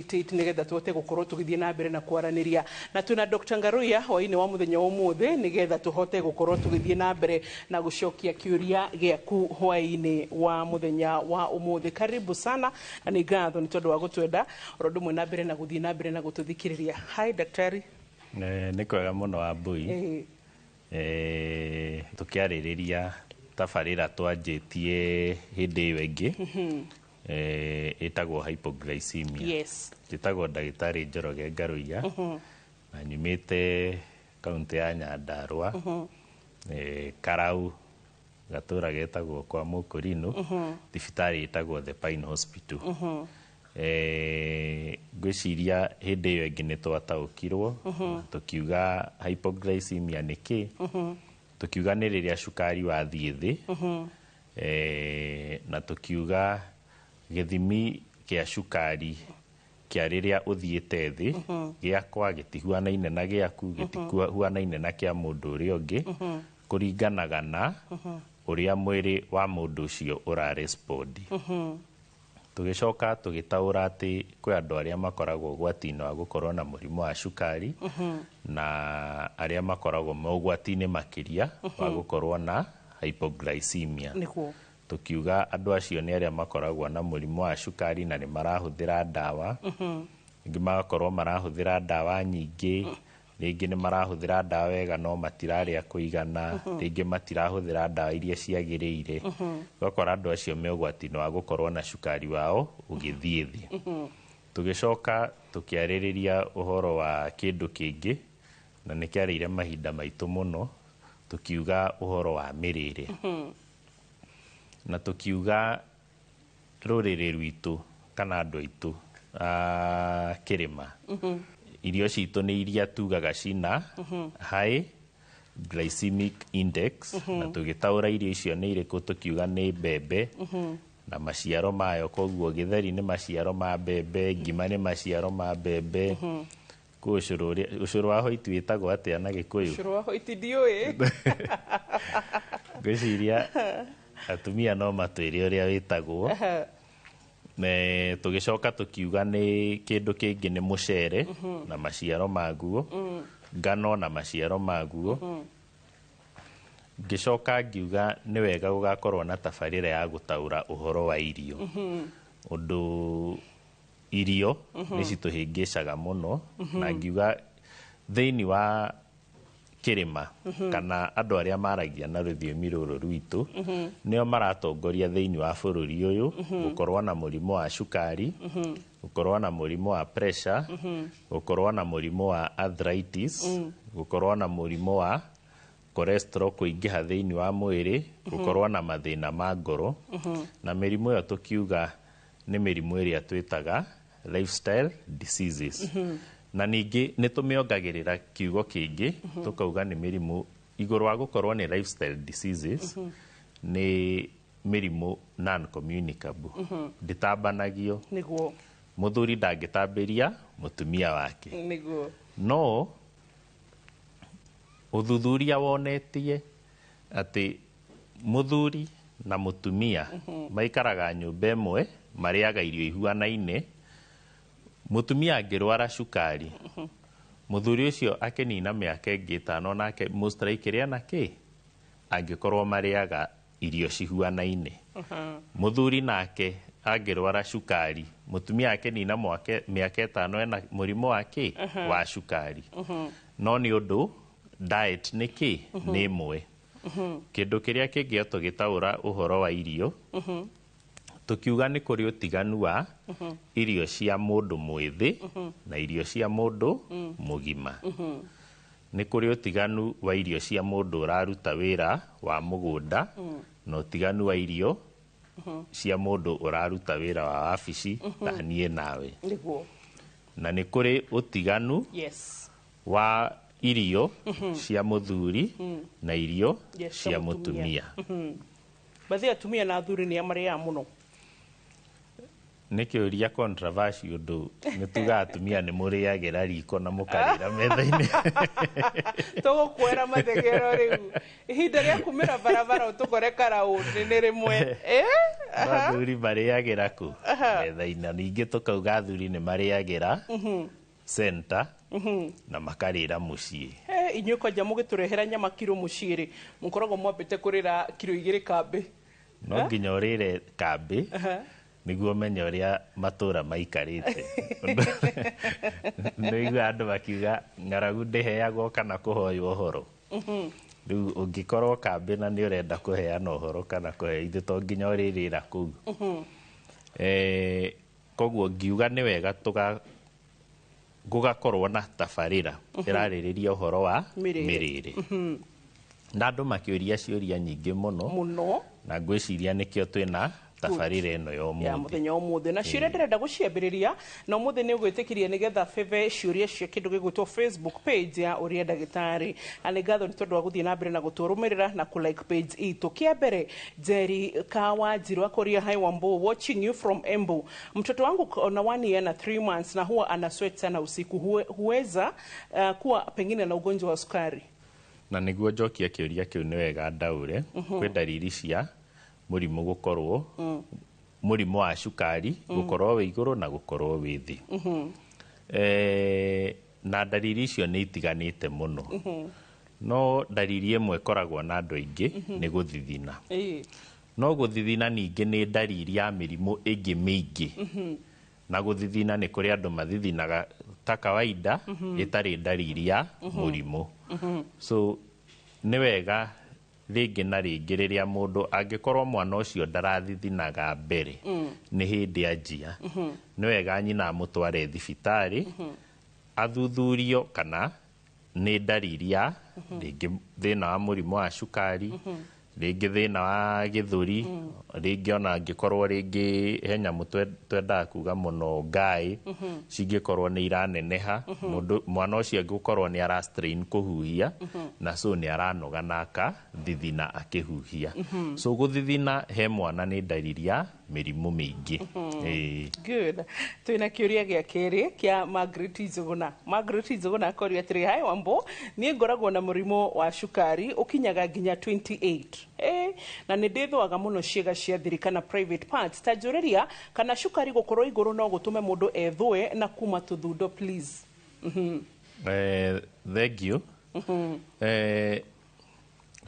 dictate nigetha tuhote gukorwo tugithie na mbere na kwaraniria na tuna Dr. Ngaruya hwaini wa muthenya umuthi nigetha tuhote gukorwo tugithie na mbere na gucokia kiuria giaku hwaini wa muthenya wa umuthi. Karibu sana na ni ngatho ni tondu wa gutwenda rondu mwe na mbere na guthie na mbere na gututhikiriria. Hi daktari. Nĩ kwega mũno Wambui. Tukiarĩrĩria tabarĩra twanjĩtie hĩndĩ ĩyo ĩngĩ ĩtagwo hypoglycemia. Yes. Njĩtagwo ndagĩtarĩ Njoroge Ngaruya na nyumĩte kaunti ya Nyandarua, Karau, gatũra getagwo kwa Mũkũrinũ, thibitarĩ ĩtagwo The Pine Hospital. Ngwĩciria hĩndĩ ĩyo ĩngĩ nĩ twataũkirwo tukiuga hypoglycemia nĩ kĩ, tukiuga nĩ rĩrĩa cukari wathiĩ thĩ, na tukiuga gĩthimi kĩa cukari kĩa rĩrĩa ũthiĩte thĩ gĩakwa gĩtihuanaine na gĩaku, gĩtihuanaine na kĩa mũndũ ũrĩa ũngĩ, kũringanaga na ũrĩa mwĩrĩ wa mũndũ ũcio ũra-respond. Tũgĩcoka tũgĩtaũra atĩ kwĩ andũ arĩa makoragwo ũgwati-inĩ wa gũkorwo na mũrimũ wa cukari na arĩa makoragwo ũgwati-inĩ makĩria wa gũkorwo na hypoglycemia. Tukiuga andũ acio nĩ arĩa makoragwo na mũrimũ wa cukari na nĩ marahũthĩra ndawa, rĩngĩ magakorwo marahũthĩra ndawa nyingĩ, rĩngĩ nĩ marahũthĩra ndawa wega no matirarĩa kũigana, rĩngĩ matirahũthĩra ndawa iria ciagĩrĩire. Ũgakora andũ acio me ũgwati-inĩ wa gũkorwo na cukari wao ũgĩthiĩ thĩ. Tũgĩcoka tũkĩarĩrĩria ũhoro wa kĩndũ kĩngĩ na nĩ kĩarĩire mahinda maitũ mũno, tukiuga ũhoro wa mĩrĩre. Na tukiuga rũrĩrĩ rwitũ kana andũ aitũ kĩrĩma, irio citũ nĩ iria tugaga cina high glycemic index, na tũgĩtaũra irio icio nĩ irĩkũ, tukiuga nĩ mbembe na maciaro mayo, koguo gĩtheri nĩ maciaro ma mbembe, ngima nĩ maciaro ma mbembe. Ũcũrũ wa hwaiti wĩtagwo atĩa na Gĩkũyũ? Ũcũrũ wa hwaiti ndiũĩ. Ngwĩciria atumia no matwĩre ũrĩa wĩtagwo. Tũgĩcoka tukiuga nĩ kĩndũ kĩngĩ nĩ mũcere na maciaro maguo, ngano na maciaro maguo. Ngĩcoka ngiuga nĩ wega gũgakorwo na tabarĩra ya gũtaũra ũhoro wa irio, ũndũ irio nĩ citũhĩngĩcaga mũno, na ngiuga thĩinĩ wa kĩrĩma kana andũ arĩa maragia na rũthiomi rũrũ rwitũ nĩo maratongoria thĩinĩ wa bũrũri ũyũ gũkorwo na mũrimũ wa cukari, gũkorwo na mũrimũ wa pressure, gũkorwo na mũrimũ wa arthritis, gũkorwo na mũrimũ wa cholesterol kũingĩha thĩinĩ wa mwĩrĩ, gũkorwo na mathĩna ma ngoro, na mĩrimũ ĩyo tukiuga nĩ mĩrimũ ĩrĩa twĩtaga lifestyle diseases. Na ningĩ nĩ tũmĩongagĩrĩra kiugo kĩngĩ tukauga nĩ mĩrimũ igũrũ wa gũkorwo nĩ lifestyle diseases, nĩ mĩrimũ non-communicable, ndĩtambanagio. Mũthuri ndangĩtambĩria mũtumia wake. No ũthuthuria wonetie atĩ mũthuri na mũtumia maikaraga nyũmba ĩmwe, marĩaga irio ihuanaine, mũtumia angĩrwara cukari, mũthuri ũcio akĩnina mĩaka ĩngĩ 5 nake mũstrike na kĩ angĩkorwo marĩaga irio cihuanaine. Mũthuri nake angĩrwara cukari, mũtumia akĩnina mĩaka 5 ena mũrimũ wa kĩ wa cukari. No nĩ ũndũ diet nĩ kĩ nĩ ĩmwe. Kĩndũ kĩrĩa kĩngĩ tũgĩtaũra ũhoro wa irio, tukiuga nĩ kũrĩ ũtiganu wa irio cia mũndũ mwĩthĩ na irio cia mũndũ mũgima. Nĩ kũrĩ ũtiganu wa irio cia mũndũ ũraruta wĩra wa mũgũnda na ũtiganu wa irio cia mũndũ ũraruta wĩra wa wabici ta niĩ nawe. Na nĩ kũrĩ ũtiganu wa irio cia mũthuri na irio cia mũtumia. Bathi atumia na athuri nĩ amarĩaga mũno. nä kä å ria controversy å ndå nä tuga atumia nä må rä agä ra riko na må karä ra metha-inä tå gå kwera mathegero rä u ihinda rä a kumä ra barabara å tå kore karaå nä rä mwe athuri marä agä ra kå metha-inä na ningä tå kauga athuri nä marä agä ra center na makarä ra må ciä inyuä kwanja må gä tå rehera nyama kiro må ciä rä må koragwo mwambä te kå rä ra kiro 2 kambä no nginya å rä re kambä niguo menye å rä a matå ra maikarä te nä igua andå makiuga ng'aragu ndä heagwo kana kå hoywo horo rä u å ngä korwo kambä na nä å renda kå heana å horo kana kå he ithä to nginya å rä rä ra kå u koguo ngiuga nä wega gå gakorwo na tabarä ra ä rarä rä ria å horo wa mä rä rä na andå makä å ria ciå ria nyingä må no na ngwä ciria nä kä o twä na tabarä ra ä no ya må thenya å må thä na ciå ndärenda gå ciambä rä ria na å må thä nä å gwä tä kä ria nä getha bebe ciå ria cia kä ndå gä gwä two Facebook page ya å rä a ndagätarä na nä ngatho nä tondå wa gå thiä na mbere na gå tå rå mä rä ra na kå like page itå kä a mbere Njeri Kawa Njirũ akoria hi Wambo watching you from Embu. Mtoto wangu na 1 year na 3 months na huwa ana sweat sana usiku huweza kuwa pengine na ugonjwa wa sukari na niguo njokia kä å ria kä u nä wega ndaå re kwä ndariri cia må rimå gå korwo må rimå wa cukari gå korwo wä igå rå na gå korwo wä thä na ndariri icio nä itiganä te må no no ndariri ä mwe ĩkoragwo na andå aingĩ nĩ gå thithina no gå thithina ningĩ nĩ ndariri ya mĩrimũ ĩngĩ mĩingĩ na gå thithina nĩ kũrĩ andũ mathithinaga ta kawaida ĩtarĩ ndariri ya mũrimũ so nĩ wega rĩngĩ na rĩngĩ rĩrĩa mũndũ angĩkorwo mwana ũcio ndarathithinaga mbere nĩ hĩndĩ anjia nĩ wega nyina amũtware thibitarĩ athuthurio kana nĩ ndariri ya rĩngĩ thĩna wa mũrimũ wa cukari rĩngĩ thĩna wa gĩthũri rĩngĩ ona angĩkorwo rĩngĩ he nyamũ twendaga kuga mũno ngaĩ cingĩkorwo nĩ iraneneha mwana ũcio angĩkorwo nĩ ara strain kũhuhia na so nĩ aranoga na akathithina akĩhuhia so gũthithina he mwana nĩ ndariri ya mĩrimũ mĩingĩ good twĩna kĩũria gĩa kerĩ kĩa Margaret Njũgũna akoria atĩrĩ hi Wambo niĩ ngoragwo na mũrimũ wa cukari ũkinyaga nginya 28 na nĩ ndĩthũaga mũno ciĩga cia thiri kana private parts ta njũrĩria kana cukari gũkorwo igũrũ no gũtũme mũndũ ethũe na kuma tũthundo please thank you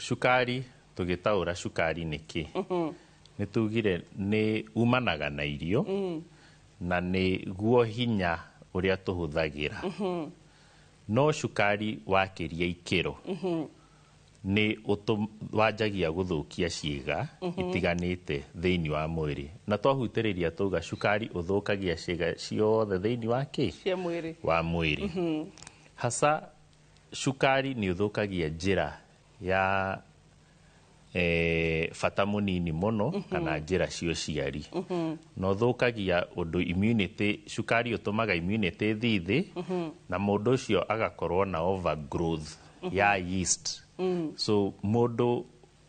cukari tũgĩtaũra cukari nĩ kĩ nĩ tugire nĩ umanaga na irio na nĩ guo hinya ũrĩa tũhũthagĩra no cukari wakĩria ikĩro nĩ wanjagia gũthũkia ciĩga itiganĩte thĩinĩ wa mwĩrĩ na twahutĩrĩria tauga cukari ũthũkagia ciĩga ciothe thĩinĩ wa kĩ wa mwĩrĩ hasa cukari nĩ ũthũkagia njĩra ya bata mũnini mũno kana njĩra cia ũciari na ũthũkagia ũndũ immunity cukari ũtũmaga immunity thiĩ na mũndũ ũcio agakorwo na overgrowth ya yeast so mũndũ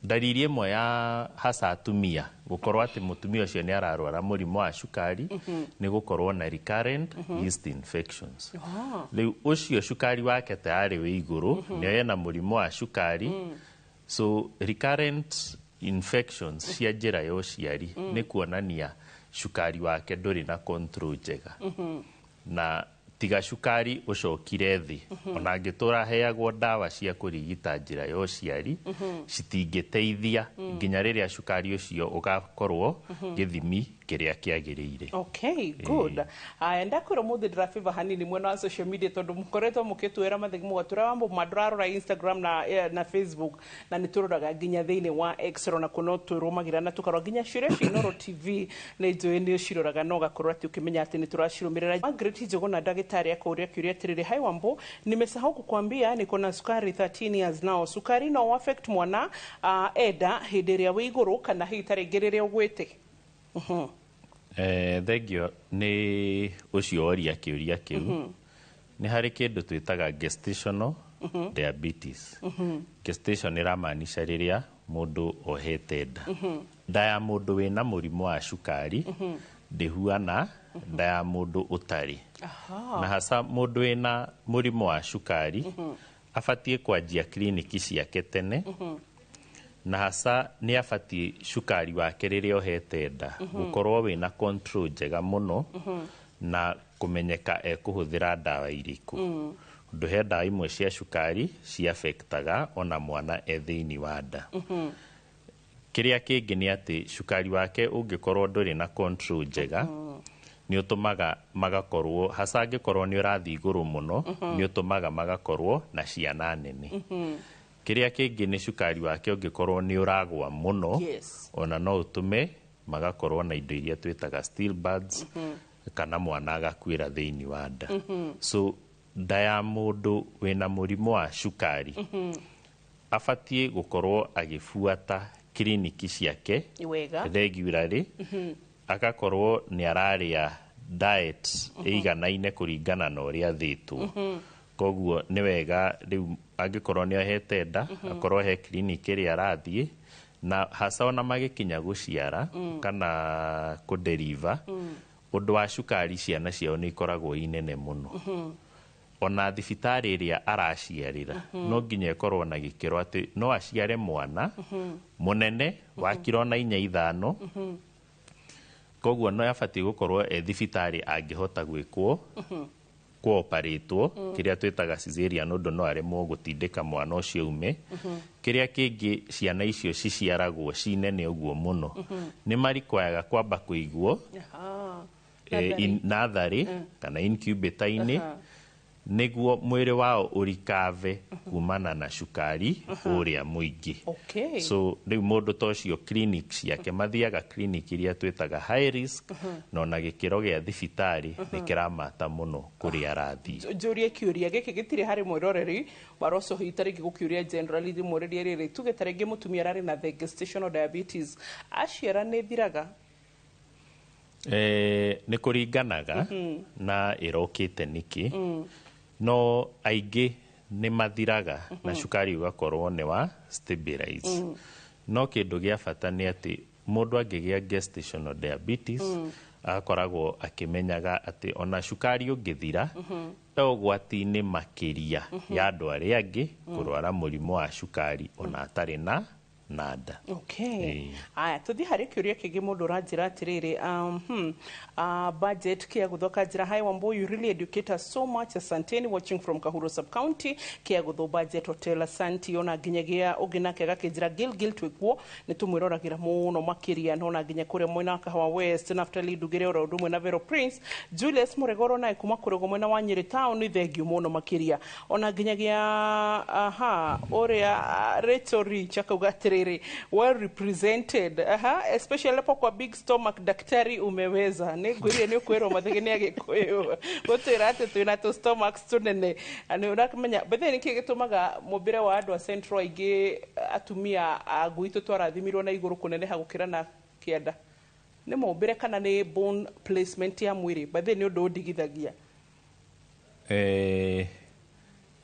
ndariri ĩmwe ya hasa atumia gũkorwo atĩ mũtumia ũcio nĩ ararwara mũrimũ wa cukari nĩ gũkorwo na recurrent yeast infections rĩu ũcio cukari wake tayarĩ wĩ igũrũ nĩ ena mũrimũ wa cukari so recurrent infections cia njĩra ya ũciari nĩ kuonania cukari wake ndũrĩ na control njega na tiga cukari ũcokire thĩ ona angĩtũra heagwo ndawa cia kũrigita njĩra ya ũciari citingĩteithia nginya rĩrĩa cukari ũcio ũgakorwo gĩthimi kĩrĩa kĩagĩrĩire. Okay, good. Aya ndakwĩra mũthĩ ndĩrabĩba hanini mwena wa social media tondũ mũkoretwo mũkĩtwĩra mũgatwĩra Wambo mandũrarora Instagram na Facebook na nĩ tũroraga nginya thĩinĩ wa X na kũno twĩrũmagĩra na tũkarora nginya ciũria cia Inooro TV nĩ njũĩ nĩ ũciroraga na ũgakorwo atĩ ũkĩmenya atĩ nĩ tũracirũmĩrĩra. Margaret Njũgũna daktari akauria kiuria atĩrĩrĩ hi Wambo nimesahau kukwambia niko na sukari 13 years now sukari no affect mwana eda hĩndĩ ĩrĩa wĩ igũrũ kana hihi ta rĩngĩ rĩrĩa ũgwĩte. Thengio nĩ ũcio oria kĩũria kĩu nĩ harĩ kĩndũ twĩtaga gestational diabetes gestation ĩramaanisha rĩrĩa mũndũ ohete nda nda ya mũndũ wĩna mũrimũ wa cukari ndihuana nda ya mundu utari. Na hasa mundu ena murimu wa cukari abatie kwanjia kliniki ciake tene, na hasa ni abatie cukari wake riria ohete nda gukorwo wina control njega muno na kumenyeka ekuhuthira ndawa iriku. Nduhe ndawa imwe cia cukari cia affectaga ona mwana thiini wa nda. Kiria kingi ni ati cukari wake ungikorwo nduri na control njega ni utumaga magakorwo hasa angikorwo ni urathi iguru muno ni utumaga magakorwo na ciana nene. Kiria kingi ni cukari wake ungikorwo ni uragwa muno ona no utume magakorwo na indo iria twitaga stillbirths kana mwana agakwira thiini wa nda. So nda ya mundu wina murimu wa cukari abatie gukorwo agifuata kliniki ciake regularly, agakorwo ni araria diet iganaine kuringana na uria thitwo. Koguo ni wega riu angikorwo ni ohete nda akorwo he kliniki ria arathie, na hasa ona magikinya guciara kana kuderiva undu wa cukari ciana ciao ni ikoragwo inene muno. Ona thibitari iria araciarira no nginya ikorwo na gikiro ati no aciare mwana munene wa kiro na 4-5. Koguo no abatie gukorwo thibitari angihota gwikwo kuoparetwo kiria twitaga cesarean undu no aremwo gutindika mwana ucio ume. Kiria kingi ciana icio ciciaragwo cinene uguo muno ni marikwaga kwamba kuigwo nathari kana incubator-ini niguo mwiri wao urikave kumana na cukari uria muingi. So riu mundu tocio clinic ciake mathiaga clinic iria twitaga high risk no na gikiro gia thibitari ni kiramata muno kuri arathi. Njurie kiuria giki gitire hari mwiroreri baroso hitari gikukiuria generally thimuririe riri tugetarenge mutumia rari na the gestational diabetes aciara ni thiraga ni kuringanaga na irokite niki. No aingi ni mathiraga na cukari ugakorwo ni wa stabilize. No kindu gia bata ni ati mundu angigia gestational diabetes akoragwo akimenyaga ati ona cukari ungithira ugwati-ini makiria ya andu aria angi kurwara murimu wa cukari ona atari na nada. Aya tuthi hari kiuria kingi mundu ranjira atiriri budget kia guthoka njira hai Wambo, you really educate us so much. Asanteni, watching from Kahuro sub county. Kia gutho budget hotel Asanti ona ginyagia ugina kega kinjira Gilgil twikwo ni tumwiroragira muno makiria nona ginya kuria mwena Kahawa West Naftali Dugire ora udumwe na Vero Prince Julius Muregoro na kuma kurego mwena wa Nyeri town ni thegio muno makiria ona ginyagia oria Rachel chaka ugatiri well represented especially kwa big stomach daktari umeweza ni gwirie ni kwero mathigini agikuyu gutirate twina to stomachs tunene ani urakamenya bethe ni kigitumaga mubire wa andu a central igi atumia aguitu twarathimirwo na iguru kunene hagukira na kienda ni mubire kana ni bone placement ya mwiri bethe ni undu ndigithagia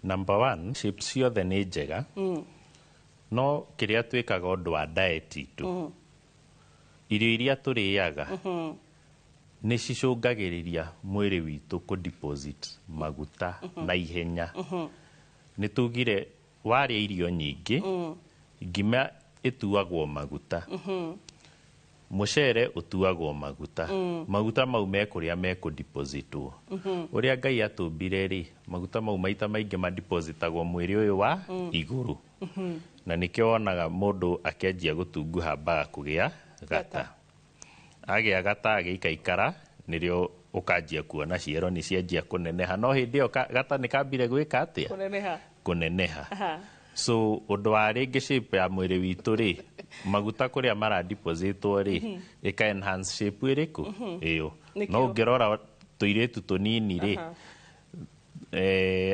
number 1 shapes ciothe ni njega no kiria twikaga undu wa diet itu irio iria turiaga ni cicungagiriria mwiri witu ku deposit maguta na ihenya. Ni tugire waria irio nyingi ngima ituagwo maguta, mucere utuagwo maguta, maguta mau me kuria me ku depositwo. Uria Ngai atumbire ri maguta mau maita maingi ma depositagwo mwiri uyu wa iguru. Na nikio onaga mundu akenjia gutunguha mbaga kugia gata. Agia gata agikaikara nirio ukanjia kuona ciero ni cianjia kuneneha. No hindi yo gata nikambire gwika atia kuneneha. So undu wa ringi shape ya mwiri witu ri maguta kuria mara depositwo ri ika enhance shape iriku iyo. No ngirora tuiretu tunini ri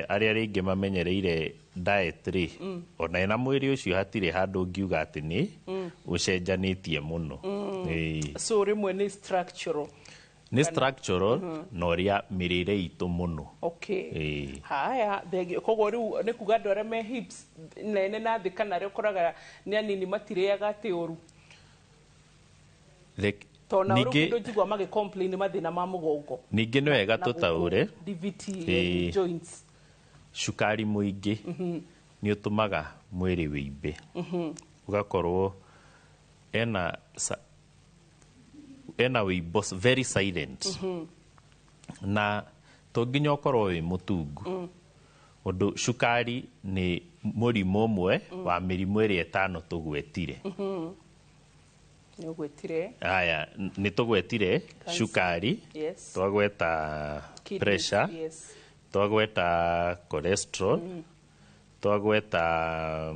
aria ringi mamenyereire diet ri ona ena mwiri ucio hatire handu ngiuga ati ni ucenjanitie muno. So rimwe ni structural no ria mirire itu muno. Haya kogo riu ni kuga andu aria me hips nene na thika na rio koraga ni anini matiriaga ati oru tona urukindo jigwa mage complain mathina ma mugongo ningi no wega tutaure DVT joints cukari muingi ni utumaga mwiri wimbe ugakorwo ena wimbo very silent na to nginya ukorwo wi mutungu undu cukari ni murimu umwe wa mirimu iri etano tugwetire aya ni tugwetire cukari twagweta pressure twagweta cholesterol twagweta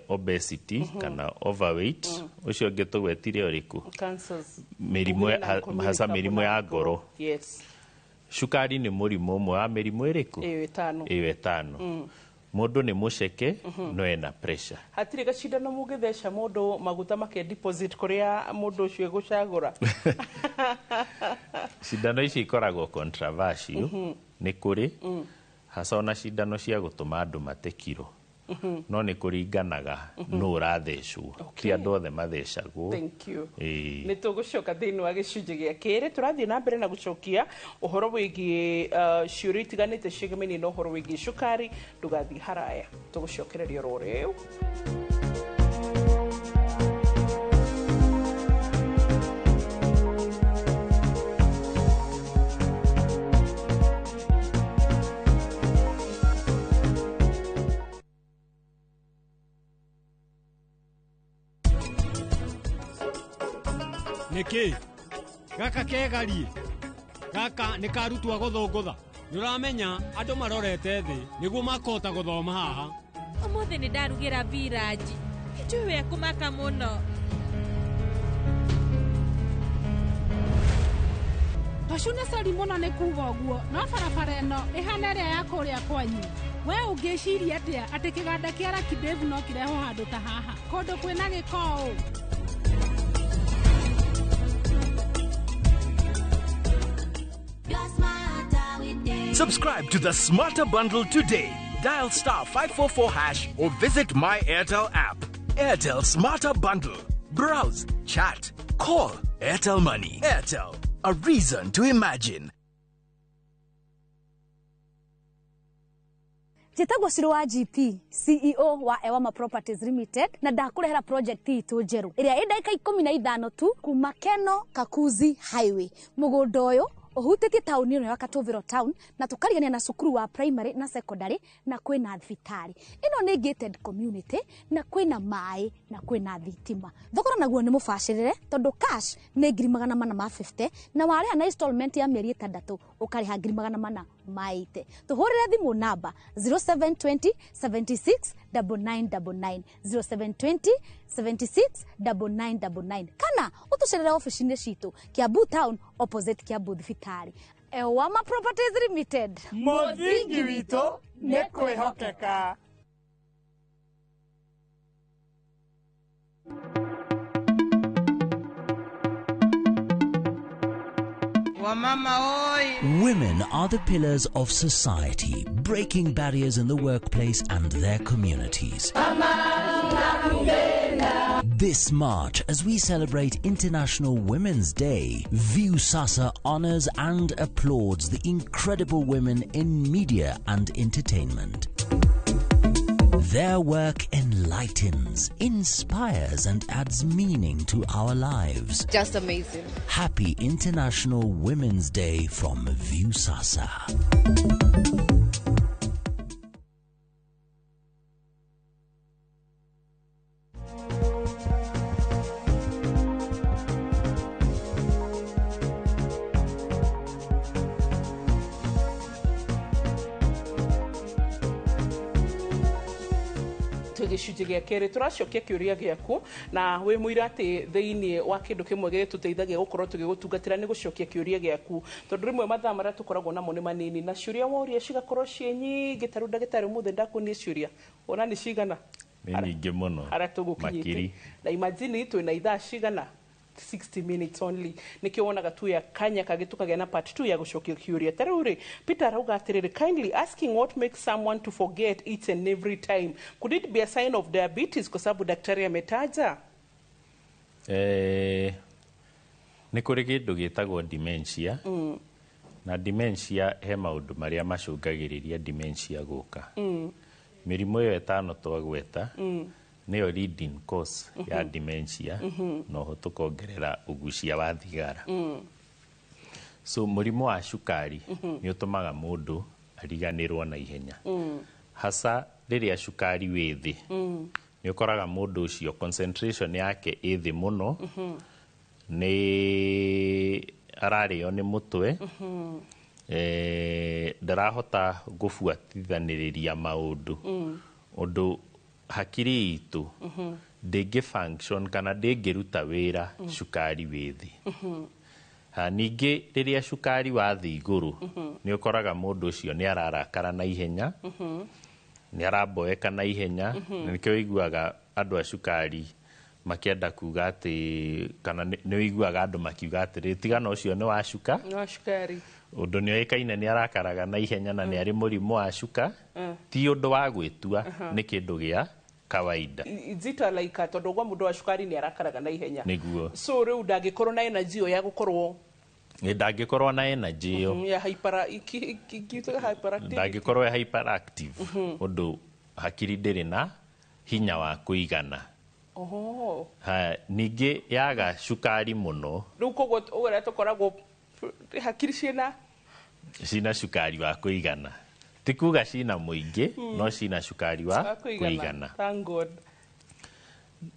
obesity kana overweight ucio ungi tugwetire uriku mirimu hasa mirimu ya ngoro cukari ni murimu umwe wa mirimu iriku iyo etano mundu ni muceke no ena pressure hatire gacindano mugithesha mundu maguta make deposit kuria mundu ucio egucagura cindano ici ikoragwo controversial ni kuri hasa ona cindano cia gutuma andu mate kiro no ni kuringanaga no urathecwo ti andu othe mathecagwo. Thank you. Ni tugucoka thiini wa gicunji gia kiri turathie na mbere na gucokia uhoro wigi ciuria itiganite ciigemeni na uhoro wigi cukari ndugathi haraya tugucokereria ruriu. Niki gaka kegari gaka ni karutwa guthungutha nuramenya andu marorete thi niguo makota guthoma haha umuthi ni ndarugira viraji njuwe kumaka muno Tashune sari muno ni kuga uguo no barabara eno ihana ria ya kuria kwanyu we ungiciria atia ati kiganda kia Lucky Dave no kireho handu ta haha kundu kwina gikoo. Subscribe to the Smarter Bundle today. Dial *544# or visit My Airtel app. Airtel Smarter Bundle. Browse, chat, call. Airtel Money. Airtel. A reason to imagine. Jitagwo Ciro wa GP, CEO wa Ewama Properties Limited na ndakurehera project itu njeru iria idaika 15 tu kuma Keno Kakuzi Highway. Mugundo uyu uhutete tauni ino ya Katovero town na tukarigania na cukuru wa primary na secondary na kwina thibitari. Ino ni gated community na kwina mai na kwina thitima. Thogora naguo ni mubashirire tondu cash ni 450 na wariha na installment ya mieri 6 ukariha 480. Tuhurire thimu namba 0720 76 9999 0720 76 9999 kana utucerere office-ini citu Kiambu town opposite Kiambu thibitari. Ewama Properties Limited, muthingi wito ni kwihokeka. Women are the pillars of society, breaking barriers in the workplace and their communities. This March, as we celebrate International Women's Day, Viusasa honors and applauds the incredible women in media and entertainment. Their work enlightens, inspires, and adds meaning to our lives. Just amazing. Happy International Women's Day from Viusasa. gicunji gia keri turacokia kiuria giaku na wi muira ati thiini wa kindu kimwe gituteithagia gukorwo tugigutungatira ni gucokia kiuria giaku tondu rimwe mathaa maria tukoragwo namo ni manini na ciuria woria cigakorwo cie nyingi taru ndagitari muthe ndakunie ciuria ona ni cigana ni nyingi muno makiri na imagine twina ithaa cigana 60 minutes only nikio wonaga tu ya kanya kagitukagia na part 2 ya gucokia kiuria taruri Peter arauga atiriri kindly asking what makes someone to forget each and every time could it be a sign of diabetes kwa sababu daktari ametaja nĩ kũrĩ kĩndũ gĩtagwo dementia na dementia he maũndũ marĩa macũngagĩrĩria dementia gũka. Mĩrimũ ĩyo ĩtano twagweta nĩyo leading cause ya dementia na oho tũkongerera ũgucia wa thigara. So mũrimũ wa cukari nĩ ũtũmaga mũndũ ariganĩrwo na ihenya. Hasa rĩrĩa cukari wĩ thĩ nĩ ũkoraga mũndũ ũcio concentration yake ĩ thĩ mũno, nĩ ararĩo nĩ mũtwe, ndarahota gũbuatithanĩrĩria maũndũ, ũndũ hakiri itũ ndĩngĩ function kana ndĩngĩruta wĩra cukari wĩ thĩ. Ningĩ rĩrĩa cukari wathiĩ igũrũ nĩ ũkoraga mũndũ ũcio nĩ ararakara na ihenya, nĩ aramboeka na ihenya, na nĩkĩo wĩiguaga andũ a cukari makĩenda kuga atĩ, kana nĩ wĩiguaga andũ makiuga atĩrĩ tigana ũcio nĩ wa cukari, ũndũ nĩ oĩkaine nĩ arakaraga na ihenya na nĩ arĩ mũrimũ wa cuka, ti ũndũ wa gwĩtua, nĩ kĩndũ gĩa kawaida. Nzita laika tondũ gwa mũndũ wa cukari nĩ arakaraga na ihenya. Nĩguo. So rĩu ndangĩkorwo na energy ĩyo ya gũkorwo ndangĩkorwo na energy ĩyo ya ndangĩkorwo ya hyperactive, ũndũ hakiri ndĩrĩ na hinya wa kũigana. Ningĩ yaga cukari mũno, rĩu koguo ũrĩa tũkoragwo hakiri cina cukari wa kũigana, ti kuga cina mũingĩ no cina cukari wa kũigana. Thank God.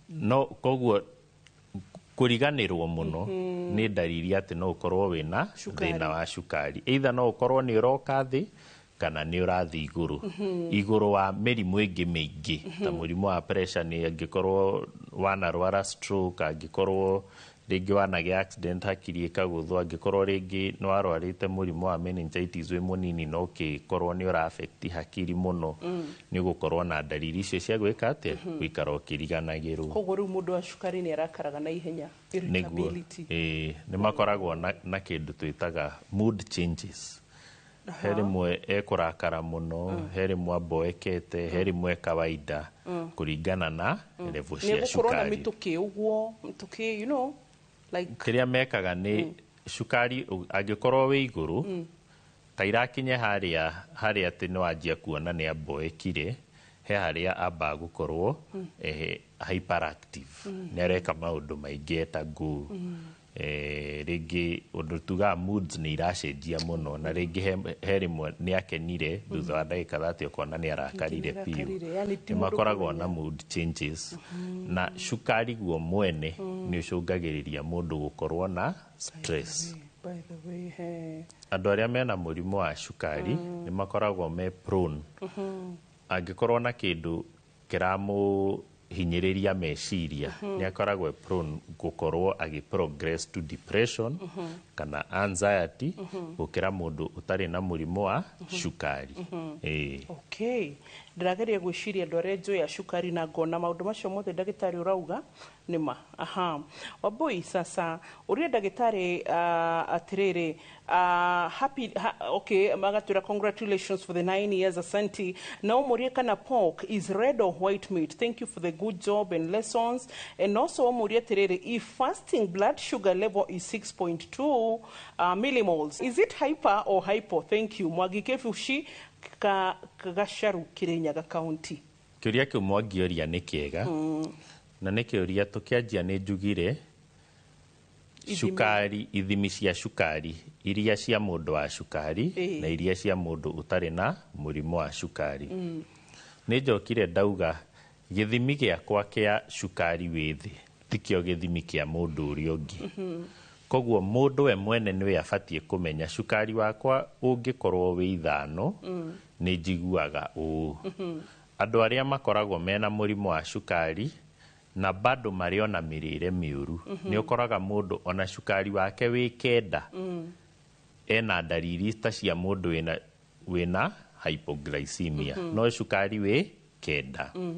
No koguo kũriganĩrwo mũno nĩ ndariri atĩ no ũkorwo wĩna thĩna wa cukari. Either no ũkorwo nĩ ũroka thĩ kana nĩ ũrathiĩ igũrũ wa mĩrimũ ĩngĩ mĩingĩ, ta mũrimũ wa pressure, nĩ angĩkorwo wanarwara stroke, angĩkorwo rĩngĩ wanagĩa accident hakiri ĩkagũthwo, angĩkorwo rĩngĩ nĩ warwarĩte mũrimũ wa meningitis wĩ mũnini no ũkĩkorwo nĩ ũra-affect hakiri mũno, nĩ ũgũkorwo na ndariri icio cia gwĩka atĩa, gũikara ũkĩriganagĩrwo. Koguo rĩu mũndũ wa cukari nĩ arakaraga na ihenya, irritability. Nĩ makoragwo na kĩndũ twĩtaga mood changes. He rĩmwe ekũrakara mũno, he rĩmwe amboekete, he rĩmwe kawaida, kũringana na level cia cukari. Nĩ mĩtũkĩ ũguo, mĩtũkĩ, you know, like kĩrĩa mekaga nĩ cukari angĩkorwo wĩ igũrũ, ta irakinye harĩa atĩ nĩ wanjia kuona nĩ amboekire, he harĩa ambaga gũkorwo hyperactive, nĩ areka maũndũ maingĩ etagwo rĩngĩ ũndũ tugaga moods nĩ iracenjia mũno, na rĩngĩ he rĩmwe nĩ akenire thutha wa ndagĩka 30 ũkona nĩ arakarire biũ. Nĩ makoragwo na mood changes, na cukari guo mwene nĩ ũcũngagĩrĩria mũndũ gũkorwo na stress. Andũ arĩa mena mũrimũ wa cukari nĩ makoragwo me prone, angĩkorwo na kĩndũ kĩramũhinyĩrĩria meciria, nĩ akoragwo prone gũkorwo progress to depression kana anxiety gũkĩra mũndũ ũtarĩ na mũrimũ wa cukari. Okay, ndĩrageria gwĩciria andũ arĩa njũĩ a cukari na ngona maũndũ macio mothe ndagĩtarĩ ũrauga nĩma. Wambui, sasa ũrĩa ndagĩtarĩ atĩrĩrĩ, okay, magatwĩra congratulations for the 9 years, asanti. Na ũmũrie kana pork is red or white meat. Thank you for the good job and lessons. And also ũmũrie atĩrĩrĩ, if fasting blood sugar level is 6.2 millimoles, is it hyper or hypo? Thank you. Mwangi Kefushi Gacaru, Kirinyaga County. Kĩũria kĩu mwangĩũria nĩ kĩega, na nĩ kĩũria tũkĩanjia nĩ njugire cukari, ithimi cia cukari iria cia mũndũ wa cukari na iria cia mũndũ ũtarĩ na mũrimũ wa cukari. Nĩ njokire ndauga gĩthimi gĩakwa kĩa cukari wĩ thĩ tikĩo gĩthimi kĩa mũndũ ũrĩa ũngĩ. Koguo mũndũ we mwene nĩwe abatiĩ kũmenya cukari wakwa ũngĩkorwo wĩ 5 nĩ njiguaga ũũ. Andũ arĩa makoragwo mena mũrimũ wa cukari na bado marĩ ona mĩrĩre mĩũru, nĩ ũkoraga mũndũ ona cukari wake wĩ 9 ena ndariri ta cia mũndũ wĩna hypoglycemia, no cukari wĩ 9.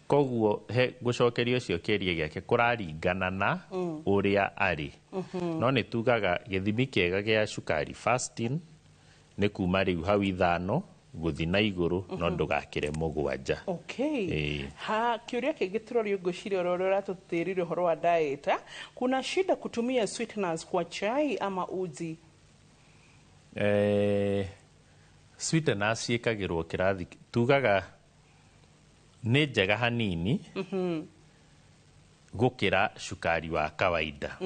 Koguo gũcokeria ũcio kĩũria gĩake kũraringana na ũrĩa arĩ. No nĩ tugaga gĩthimi kĩega gĩa cukari fasting nĩ kuma rĩu hau 5 guthi na iguru no ndugakire mugwanja. Okay. Ha kiuria kingi turorio ngwiciria oro ratutiriire horo wa diet. Kuna shida kutumia sweeteners kwa chai ama uji? Sweeteners ciikagirwo kirathi tugaga ni njega hanini gukira cukari wa kawaida.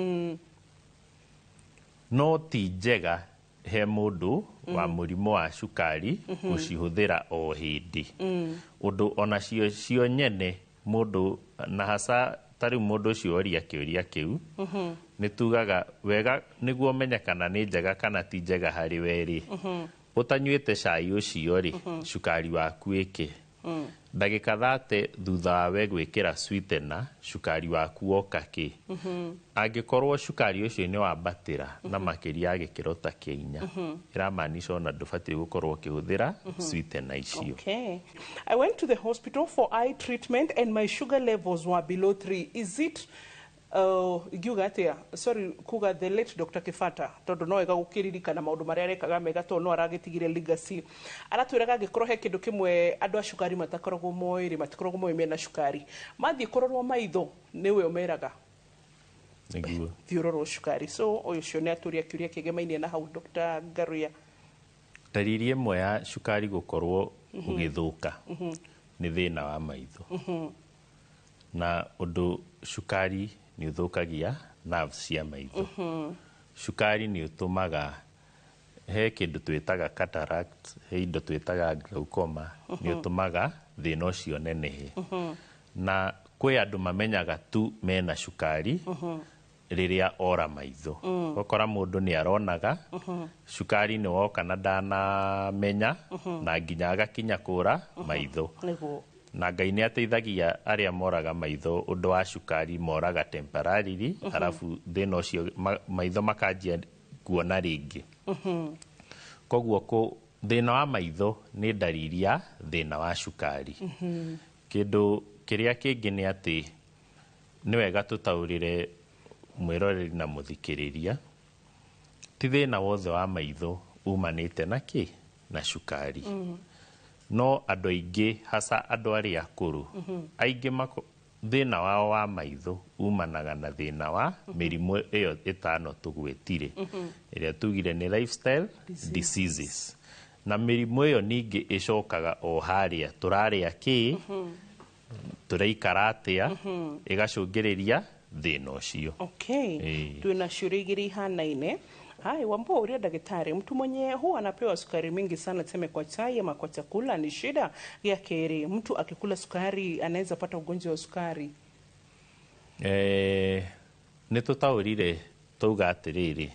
No ti njega he mundu wa murimo wa cukari gucihuthira o hindi. Undu ona cio nyene mundu na hasa tari mundu ucio oria kiuria kiu ni tugaga wega niguo umenye kana ni njega kana ti njega hari weri. Utanyuite cai ucio ri cukari waku iki ndagika 30 thutha wawe gwikira sweetener cukari waku oka ki angikorwo cukari ucio ni wambatira na makiria ya gikiro ta kinya iramaanisha ona ndubati gukorwo kihuthira sweetener icio. Okay. I went to the hospital for eye treatment and my sugar levels were below 3. Is it kuga the late Dr. Kifata tondu no ega gukiririkana maundu maria arekaga mega tondu no aragitigire legacy aratwiraga gikorwo he kindu kimwe andu a cukari matakoragwo moiri matikoragwo moime na cukari mathie kororwo maitho niwe umeraga niguo thiororo cukari so uyu cio ni aturia kiuria kigemainie na hau Dr. Ngaruya. Dariri imwe ya cukari gukorwo ugithuka ni thina wa maitho na undu cukari ni uthukagia nerves cia maitho. Cukari ni utumaga he kindu twitaga cataract he indo twitaga glaucoma ni utumaga thina ucio nenehe. Na kwi andu mamenyaga tu mena cukari riria ora maitho. Gokora mundu ni aronaga cukari ni woka na ndana menya na nginya agakinya kura maitho. Na Ngai ni ateithagia aria moraga maitho undu wa cukari moraga temporarily halafu thina ucio maitho makanjia kuona ringi. Koguo thina wa maitho ni dariri ya thina wa cukari. Kindu kiria kingi ni ati ni wega tutaurire mwiroreri na muthikiriria ti thina wothe wa maitho umanite na ki na cukari. No andu aingi hasa andu aria akuru aingi thina wao wa maitho umanaga na thina wa mirimu iyo itano tugwetire iria tugire ni lifestyle diseases. Na mirimu iyo ningi icokaga o haria turaria ki turaikara atia igacungiriria thina ucio. Okay. Tuna ciuria igiri hanaine. Hai, Wambua uria daktari, mtu mwenye huwa anapewa sukari mingi sana tuseme kwa chai ama kwa chakula ni shida ya keri. Mtu akikula sukari anaweza pata ugonjwa wa sukari. Ni tutaurire tuga atiriri.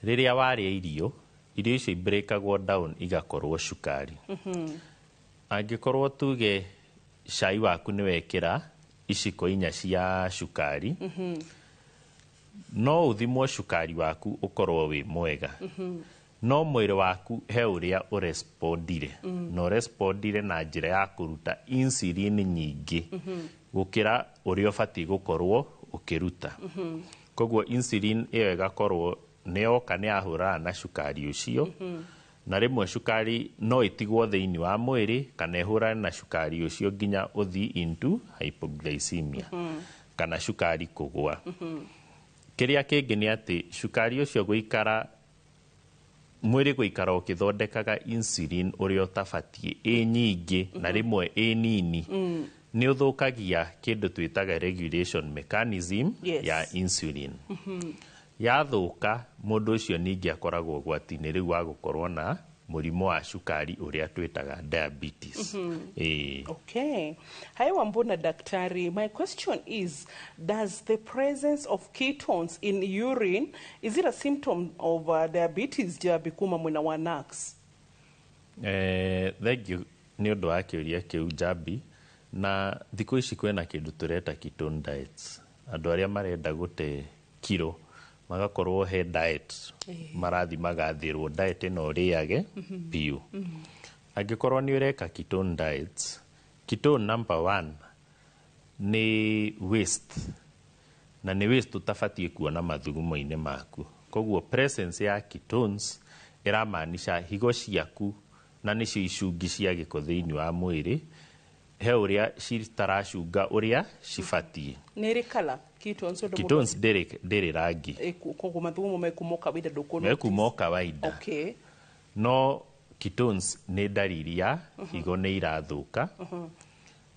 Riria waria irio icio ibreakagwo down igakorwo cukari. Angikorwo tuge cai waku ni wekira iciko 4 cia cukari. No uthimwo cukari waku ukorwo wi mwega. No mwiri waku he uria urespondire no respondire na njira ya kuruta insulin nyingi gukira uria ubati gukorwo ukiruta. Koguo insulin iyo igakorwo ni oka ni ahurana na cukari ucio na rimwe cukari no itigwo thiini wa mwiri kana ihurane na cukari ucio nginya uthi into hypoglycemia kana cukari kugwa. Kiria kingi ni ati cukari ucio guikara mwiri guikara ukithondekaga insulin uria utabatie nyingi na rimwe nini ni uthukagia kindu twitaga regulation mechanism ya insulin. Yathuka mundu ucio ningi akoragwo gwatini riu wa gukorwo na murimu wa cukari uria twitaga diabetes. Okay. Hai Wambua daktari, my question is, does the presence of ketones in urine, is it a symptom of diabetes jabi kuma mwina wa nax? Thank you ni undu wa kiuria kiu jabi na thiku ici kwena kindu tureta ketone diets. Andu aria marenda gute kilo magakorwo he diet marathi magathirwo diet ino uriage piu. Angikorwo ni ureka ketone diets, ketone number 1 ni waste na ni waste utafatie kuona mathugumo-ini maku. Koguo presence ya ketones iramaanisha higo ciaku na nĩcio icungi cia gĩko thĩinĩ wa mwĩrĩ he ũrĩa citaracunga ũrĩa cibatiĩ. Nĩrĩ kala ketones ndĩrĩ rangi koguo mathugumo mekuma kawaida mekuma kawaida. Okay. No ketones nĩ ndariri ya higo nĩ irathũka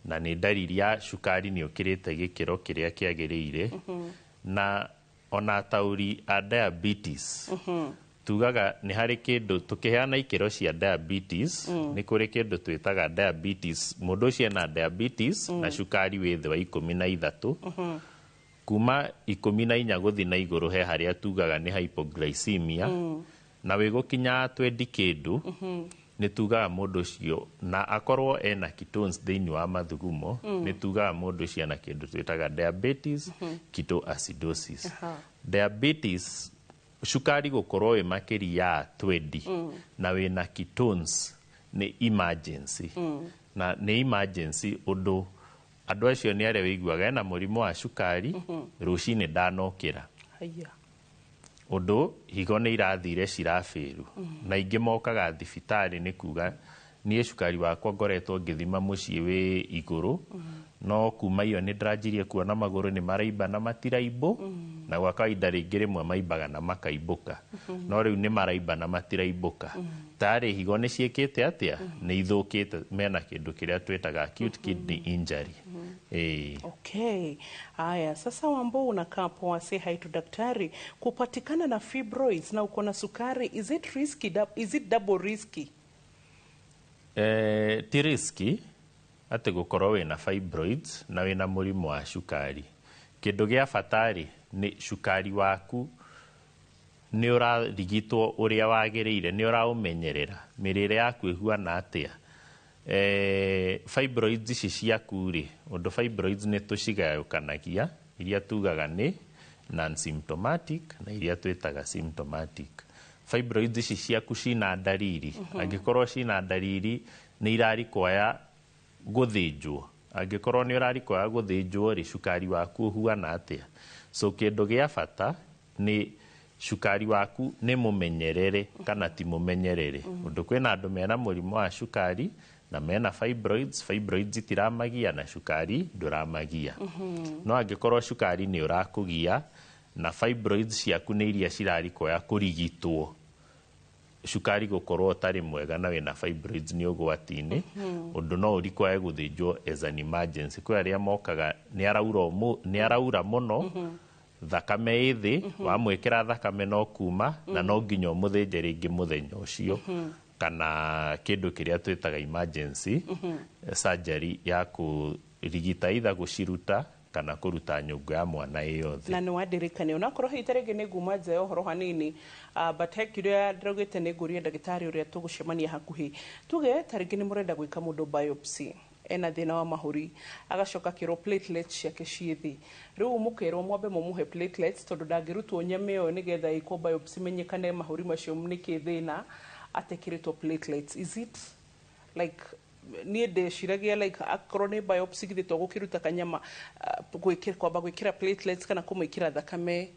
na nĩ ndariri ya cukari nĩ ũkĩrĩte gĩkĩro kĩrĩa kĩagĩrĩire na ona tauri a diabetes tugaga nĩ harĩ kĩndũ tũkĩheana ikĩro cia diabetes nĩ kũrĩ kĩndũ twĩtaga diabetes, mũndũ ũcio ena diabetes na cukari wĩ thĩ wa 13 kuma 14 gũthiĩ na igũrũ he harĩa tugaga nĩ hypoglycemia na wĩgũkinya 20 kĩndũ nĩ tugaga mũndũ ũcio na akorwo ena ketones thĩinĩ wa mathugumo nĩ tugaga mũndũ ũcio ena kĩndũ twĩtaga diabetes ketoacidosis. Diabetes cukari gũkorwo wĩ makĩria ya 20 na wĩna ketones nĩ emergency na nĩ emergency ũndũ andũ acio nĩ arĩa wĩiguaga ena mũrimũ wa cukari rũcinĩ ndanokĩra ũndũ higo nĩ irathire cirabĩru na ingĩ mokaga thibitarĩ nĩ kuga niĩ cukari wakwa ngoretwo ngĩthima mũciĩ wĩ igũrũ no kuma iyo nĩ ndĩranjirie kuona magũrũ nĩ maraimba na matiraimbo na gwa kawaida rĩngĩ rĩmwe maimbaga na makaimbũka no rĩu nĩ maraimba na matiraimbũka tarĩ higo nĩ ciĩkĩte atĩa nĩ ithũkĩte mena kĩndũ kĩrĩa twĩtaga acute kidney injury. Okay. Aya, sasa Wambua unakaa poa, say hi to daktari. Kupatikana na fibroids na uko na sukari, is it risky? Is it double risky? Ti risky atĩ gũkorwo wĩna fibroids na wĩna mũrimũ wa cukari. Kĩndũ gĩa bata nĩ cukari waku nĩ ũrarigitwo ũrĩa wagĩrĩire, nĩ ũraũmenyerera, mĩrĩre yaku ĩhuana atĩa. Fibroids ici ciaku ũndũ fibroids nĩ tũcigayũkanagia iria tugaga nĩ non-symptomatic na iria twĩtaga symptomatic. Fibroids ici ciaku cina ndariri, angĩkorwo cina ndariri nĩ irarikoya gũthĩnjwo, angĩkorwo nĩ ũrarikoya gũthĩnjwo cukari waku ũhuana atĩa. So kĩndũ gĩa bata nĩ cukari waku nĩ mũmenyerere kana ti mũmenyerere. Ũndũ kwĩna andũ mena mũrimũ wa cukari na mena fibroids itiramagia na cukari ndũramagia. No angĩkorwo cukari nĩ ũrakũgia na fibroids ciaku nĩ iria cirarikoya kũrigitwo, cukari gũkorwo ũtarĩ mwega na wĩna fibroids nĩ ũgwati-inĩ, ũndũ no ũrikoye gũthĩnjwo as an emergency. Kwĩ arĩa mokaga nĩ araura mũno thakame ĩthĩ, wamwĩkĩra thakame no kuma na no nginya ũmũthĩnje rĩngĩ mũthenya ũcio kana kĩndũ kĩrĩa twĩtaga emergency surgery ya kũrigita either gũciruta kana kũruta nyũngũ ya mwana ĩyothe. Na nĩ wandirikania onakorwo hihi rĩngĩ nĩ nguma nja ya ũhoro hanini, but he kĩrĩa ndĩraugĩte nĩ ngũria ndagĩtarĩ ũrĩa tũgũcemania hakuhĩ. Tuge tarĩngĩ nĩ mũrenda gwĩka mũndũ biopsy, ena thĩna wa mahũri, agacoka kĩrwo platelets ciake ciĩ thĩ. Rĩu mũkerwo mwambe mũmũhe platelets tondũ ndangĩrutwo nyama ĩyo nĩgetha ĩkwo biopsy menyekane mahũri macio nĩkĩ thĩna atekĩrĩtwo platelets. Is it like niĩ ndĩciragia like akorwo nĩ biopsy githĩ to gũkĩruta kanyama kwamba gwĩkĩra platelets kana kũmwĩkĩra thakame,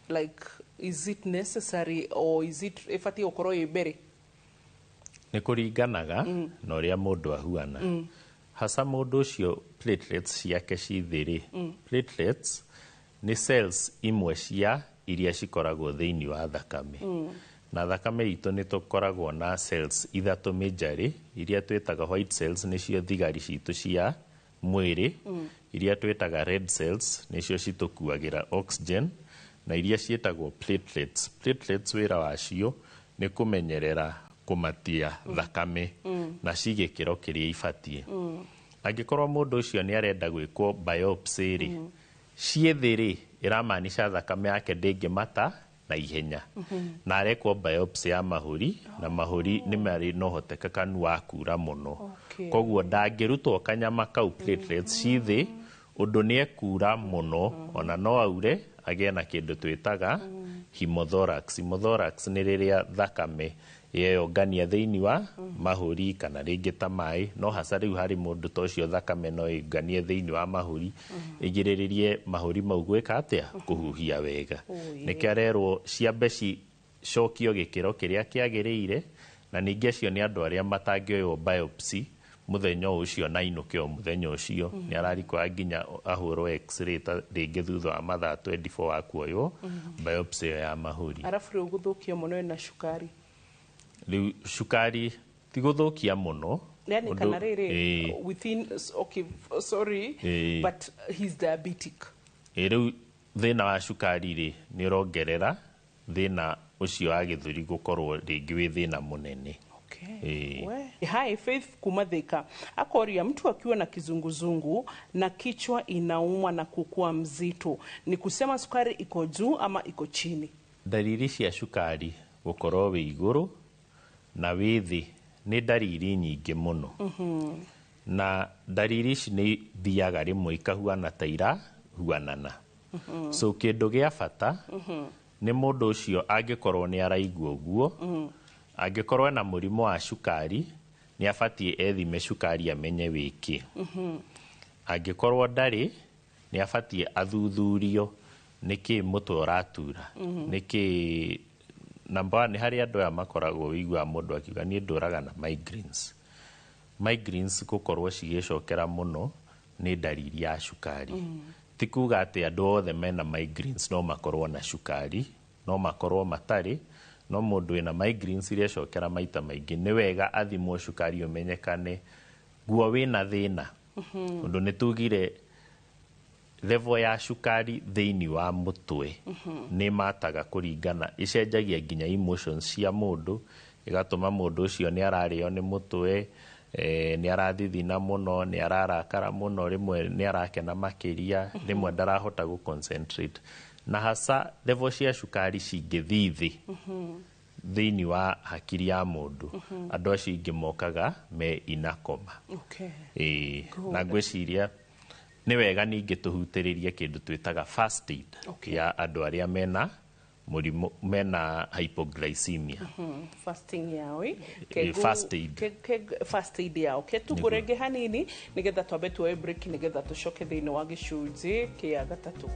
like is it necessary or is it ĩbatiĩ gũkorwo ĩ mbere? Nĩ kũringanaga na ũrĩa mũndũ ahuana. Hasa mũndũ ũcio platelets ciake ci thĩ platelets nĩ cells imwe cia iria cikoragwo thĩinĩ wa thakame. Na thakame itũ nĩ tũkoragwo na cells ithatũ majorly iria twĩtaga white cells, nĩcio thigari citũ cia mwĩrĩ, iria twĩtaga red cells nĩcio citũkuagĩra oxygen, na iria ciĩtagwo platelets. Platelets wĩra wacio nĩ kũmenyerera kũmatia thakame na cigĩkĩro kĩrĩa ibatiĩ. Angĩkorwo mũndũ ũcio nĩ arenda gwĩkwo biopsy ciĩ thĩ ĩramaanisha thakame yake ndĩngĩmata na ihenya, na arekwo biopsy ya mahũri na mahũri nĩ marĩ na ũhotekekanu wa kura mũno. Koguo ndangĩrutwo kanyama kau platelets ci thĩ ũndũ nĩ ekura mũno, ona no aure agĩe na kĩndũ twĩtaga hemothorax. Hemothorax nĩ rĩrĩa thakame yeyongania thĩinĩ wa mahũri kana rĩngĩ ta maĩ, no hasa rĩu harĩ mũndũ ta ũcio thakame no ĩnganie thĩinĩ wa mahũri ĩgirĩrĩrie mahũri mau gwĩka atĩa, kũhuhia wega. Nĩkĩo arerwo ciambe cicokio gĩkĩro kĩrĩa kĩagĩrĩire na ningĩ acio nĩ andũ arĩa matangĩoywo biopsy muthenya ucio na inuke muthenya ucio ni ararikwa nginya ahurwo x-ray rĩngĩ thutha wa mathaa 24 wa kuoywo biopsy ya mahuri. Arafu rĩu gũthũkia mũno na cukari. Rĩu cukari ti gũthũkia mũno. Yani kana rĩrĩ within okay sorry but he's diabetic. Rĩu thĩna wa cukari rĩ nĩ ũrongerera thĩna ucio wa gĩthũri gũkorwo rĩngĩ wĩ thĩna mũnene. Hai Faith Kumathika akoria mtu akiwa na kizunguzungu na kichwa inauma na kukua mzito, ni kusema sukari iko juu ama iko chini? Dalili cia cukari gukorwo wi iguru na wi thi ni dalili nyingĩ mũno. Na dalili ici nĩ thiaga rĩmwe ikahuana ta irahuanana. So kĩndũ gĩa bata nĩ mũndũ ũcio angĩkorwo nĩ araigua ũguo, angĩkorwo na mũrimũ wa cukari nĩ abatie ethime cukari amenye wiki. Angĩkorwo ndarĩ nĩ abatie athuthurio nĩkĩ mũtwe ũratura, nĩkĩ namba nĩ harĩ andũ aya makoragwo wĩigua mũndũ akiuga niĩ ndũraga na migraines. Migraines gũkorwo cigĩcokera mũno nĩ dalili ya cukari. Ti kuga atĩ andũ othe mena migraines no makorwo na cukari, no makorwo matarĩ. No mũndũ wĩna migraines iria cokera maita maingĩ nĩ wega athimwo cukari umenyekane guo wĩna thĩna. Ũndũ nĩ tugire level ya cukari thĩinĩ wa mũtwe nĩ mataga kũringana, icenjagia nginya emotions cia mũndũ, igatũma mũndũ ũcio nĩ ararĩo nĩ mũtwe, nĩ arathithina mũno, nĩ ararakara mũno, rĩmwe nĩ arakena makĩria, rĩmwe ndarahota gũconcentrate. Na hasa level cia cukari cingĩthithi thĩinĩ wa hakiri ya mũndũ, andũ acio ingĩ mokaga me inakoma. Na ngwĩciria nĩ wega ningĩ tũhutĩrĩrie kĩndũ twĩtaga first aid ya andũ arĩa mena mũrimũ mena hypoglycemia. Fasting yao first aid yao tugurenge hanini nigetha twambe tuoe break nigetha tucoke thĩinĩ wa gĩcunjĩ kĩa gatatũ.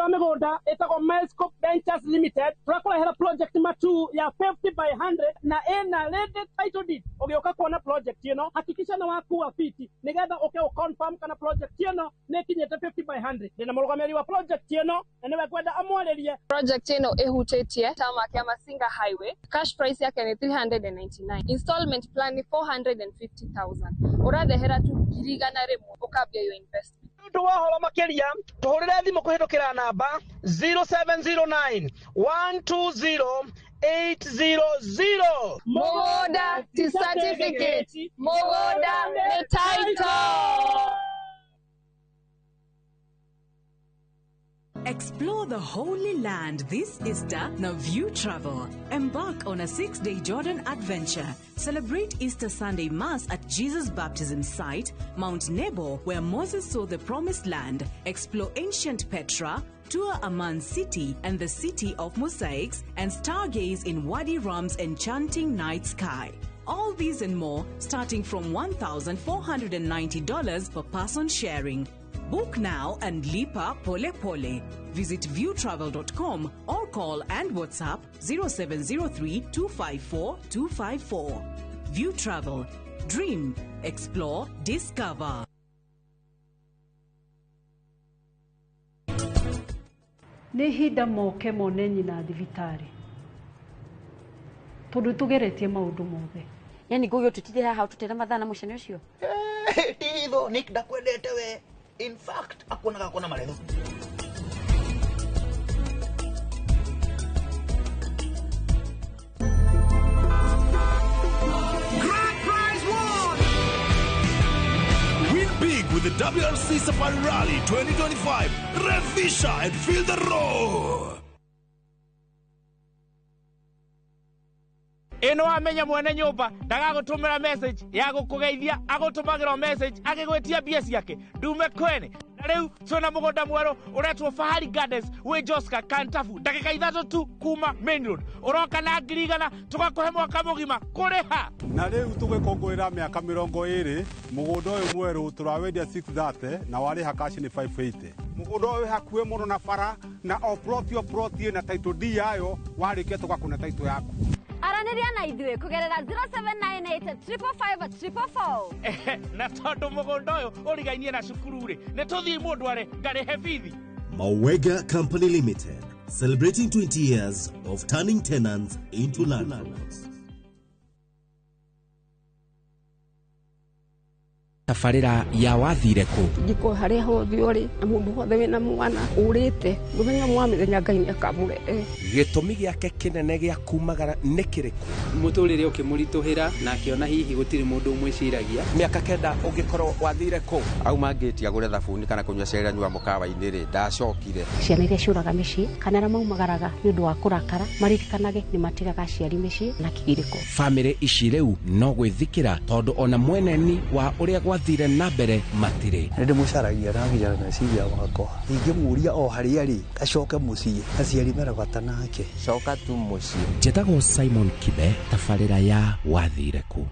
Migunda itago Milescope Ventures Limited turakorehera project matu ya 50 by 100 na ena lady title deed. Ogioka kuona project ino hakikisha na wakuwa fiti nigetha confirm kana project ino nekinyete 50 by 100 ndina murugamiri wa project ino na niwe kwenda amwalerie. Project ino ihutĩtie tarmac ya Masinga Highway, cash price yake ni 399, installment plan ni 450,000. Urathehera tu girigana rimwe ukambia yo investment. Ndu wahoro makiria tuhurire thimu kuhindukira namba 0709 120 800. Mugunda ti certificate, Mugunda ni title. Explore the Holy Land this Easter. Now View Travel. Embark on a 6-day Jordan adventure. Celebrate Easter Sunday Mass at Jesus Baptism Site, Mount Nebo, where Moses saw the Promised Land. Explore ancient Petra, tour Amman City and the City of Mosaics, and stargaze in Wadi Ram's enchanting night sky. All these and more starting from $1,490 per person sharing. Book now and lipa pole pole. Visit viewtravel.com or call and WhatsApp 0703 254 254. View Travel. Dream, explore, discover. Nĩ hinda moke mone nyina thibitarĩ tondũ tugeretie maũndũ mothe. Yani ngũgĩ tutithie haha tutera mathana mũcene ũcio. Titho Nick ndakwendete we. In fact, hakuna marezo. WRC Safari Rally 2025. Revisha and feel the roar. Ino amenya mwene nyumba ndagagutumira message ya gukugeithia agutumagira message agigwetia bia ciake ndume kwene na riu twina mugunda mweru uretwo Fahari Gardens wi Joska Kantafu ndagika 3 tu kuma main road uroka na ngirigana tugakuhe mwaka mugima kuriha na riu tugikongwira miaka 20 mugunda uyu mweru turawendia 630 na wariha cash ni 580 mugunda uyu hakuhe muno na bara na oprotio na title D yayo warikia tugakuna title yaku Araniria na idwe kugerera 0798555444 na tondu mugunda uyu urigainie na cukuru ri ne tuthii mundware ngarihe bithi Mawega Company Limited, celebrating 20 years of turning tenants into landlords. Tafarira ya wathire ku ndiko haria hothe uri na mundu hothe wina mwana urite muthenya mwamithenya Ngai ni akamure gitumi giake kinene gia kumagara ni kiriku muturire ukimurituhira na akiona hihi gutiri mundu mwiciragia miaka kenda ungikorwo wathire ku auma ngiti agure thabuni kana kunywa cera nyua mukawa-ini ri ndacokire ciana iria ciuraga micii kana aria maumagaraga ni undu wa kurakara maririkanage ni matigaga aciari micii na kigiriko family ici riu no gwithikira tondu ona mweneni wa uria thire na mbere matire ndi mucaragia na nginya meciria wakwa ingimuria o haria ri gacoke mucii aciari meragata nake coka tu mucii njetago Simon Kibe tafarira ya wathire ku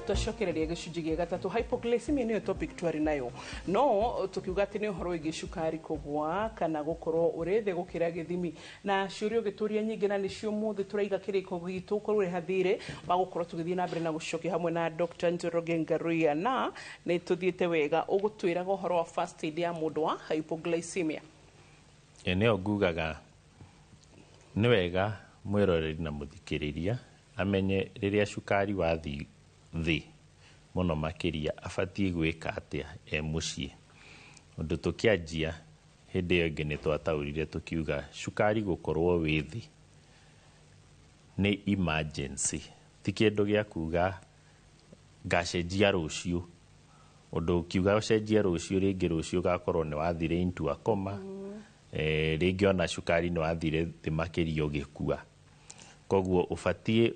twacokereria gicunji gia gatatu hypoglycemia niyo topic twari nayo no tukiuga ati ni uhoro wigi cukari kugwa kana gukorwo urethe gukira githimi na ciurio gituria nyingi na nicio muthi turaiga kiriko gitu kuri hathire wa gukorwo tugithie na mbere na gucokia hamwe na Dr. Njoroge Ngaruiya na ni tuthiete wega ugutwiraga uhoro wa first aid ya mundu wa hypoglycemia eneo ngugaga ni wega mwiroreri na muthikiriria amenye riria cukari wathi thi muno makiria abatie gwika atia mucii undu tukianjia hindi iyo ingi ni twataurire tukiuga cukari gukorwo withi ni emergency ti kindu gia kuga ngacenjia rucio undu ukiuga ucenjia rucio ringi rucio gakorwo ni wathire into a coma ringi ona cukari ni wathire thi makiria ugikua koguo ubatie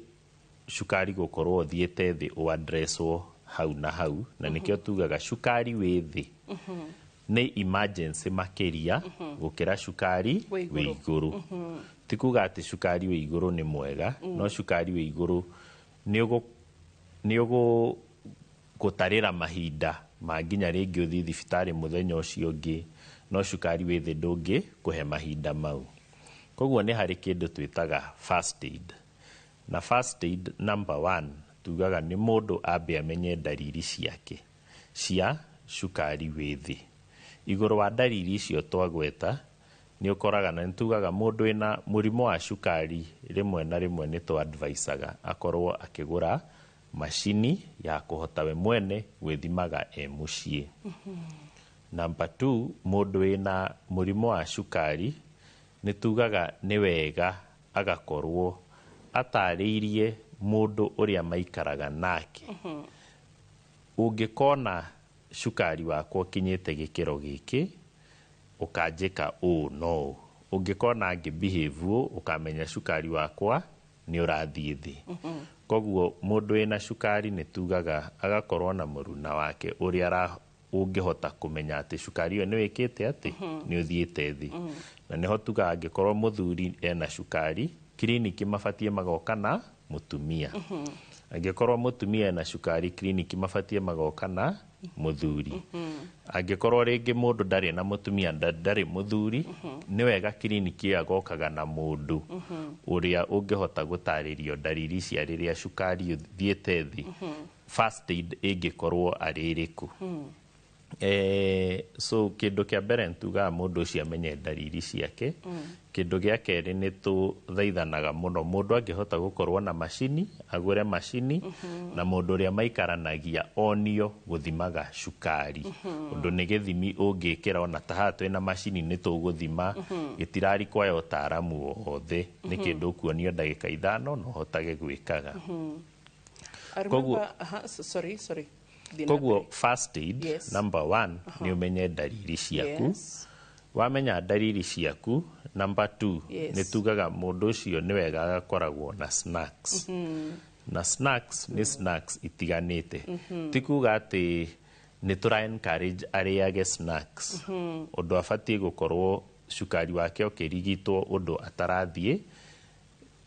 cukari gukorwo thiete thi o addresswo hau na hau na nikio tugaga cukari wi thi ni emergency makiria gukira cukari wi iguru tikuga ati cukari wi iguru ni mwega no cukari wi iguru ni ugu gutarira mahinda manginya ringi uthi thibitari muthenya ucio ungi no cukari wi thi ndungi kuhe mahinda mau koguo ni hari kindu twitaga first aid na first aid number 1 tugaga ni mundu ambe amenye dalili ciake cia cukari withi iguru wa dalili icio twagweta ni ukoraga na tugaga mundu ina murimo wa cukari rimwe na rimwe ni to advisaga akorwo akigura mashini ya kuhota we mwene gwithimaga mucii number 2 mundu ina murimo wa cukari ni tugaga ni wega agakorwo atariirie mundu uria maikaraga nake ungikona cukari wakwa kinyete gikiro giki ukanjika no ungikona ngibehave ukamenya cukari wakwa ni urathie thi koguo mundu ina cukari ni tugaga agakorwo na muruna wake uria ungihota kumenya ati cukari yo ni wikite ati ni uthiete thi na niho tugaga angikorwo muthuri ena cukari kliniki mafatie magoka na mutumia angikorwo mutumia na cukari kliniki mafatie magoka na muthuri angikorwo ringi mundu ndari na mutumia ndari muthuri ni wega kliniki agokaga na mundu uria ungihota gutaririo dalili cia riria cukari uthiete thi first aid ingikorwo aririku So kindu kia mbere ntugaga mundu ucio amenye ndariri ciake. Kindu gia keri ni tuthaithanaga muno mundu angihota gukorwo na macini agure macini na mundu uria maikaranagia onio guthimaga cukari. Undu ni githimi ungikira ona taha twina macini ni tuguthima gitirari kwa utaaramu wothe ni kindu kuonio ndagika 5 no hotage gwikaga. Sorry. Koguo first aid number 1 ni umenye ndariri ciaku. Wamenya ndariri ciaku, number 2 ni tugaga mundu ucio ni wega agakoragwo na snacks. Na snacks ni snacks itiganite. Tikuga ati ni tura encourage ariage snacks. Undu abatie gukorwo cukari wake ukirigitwo undu atarathie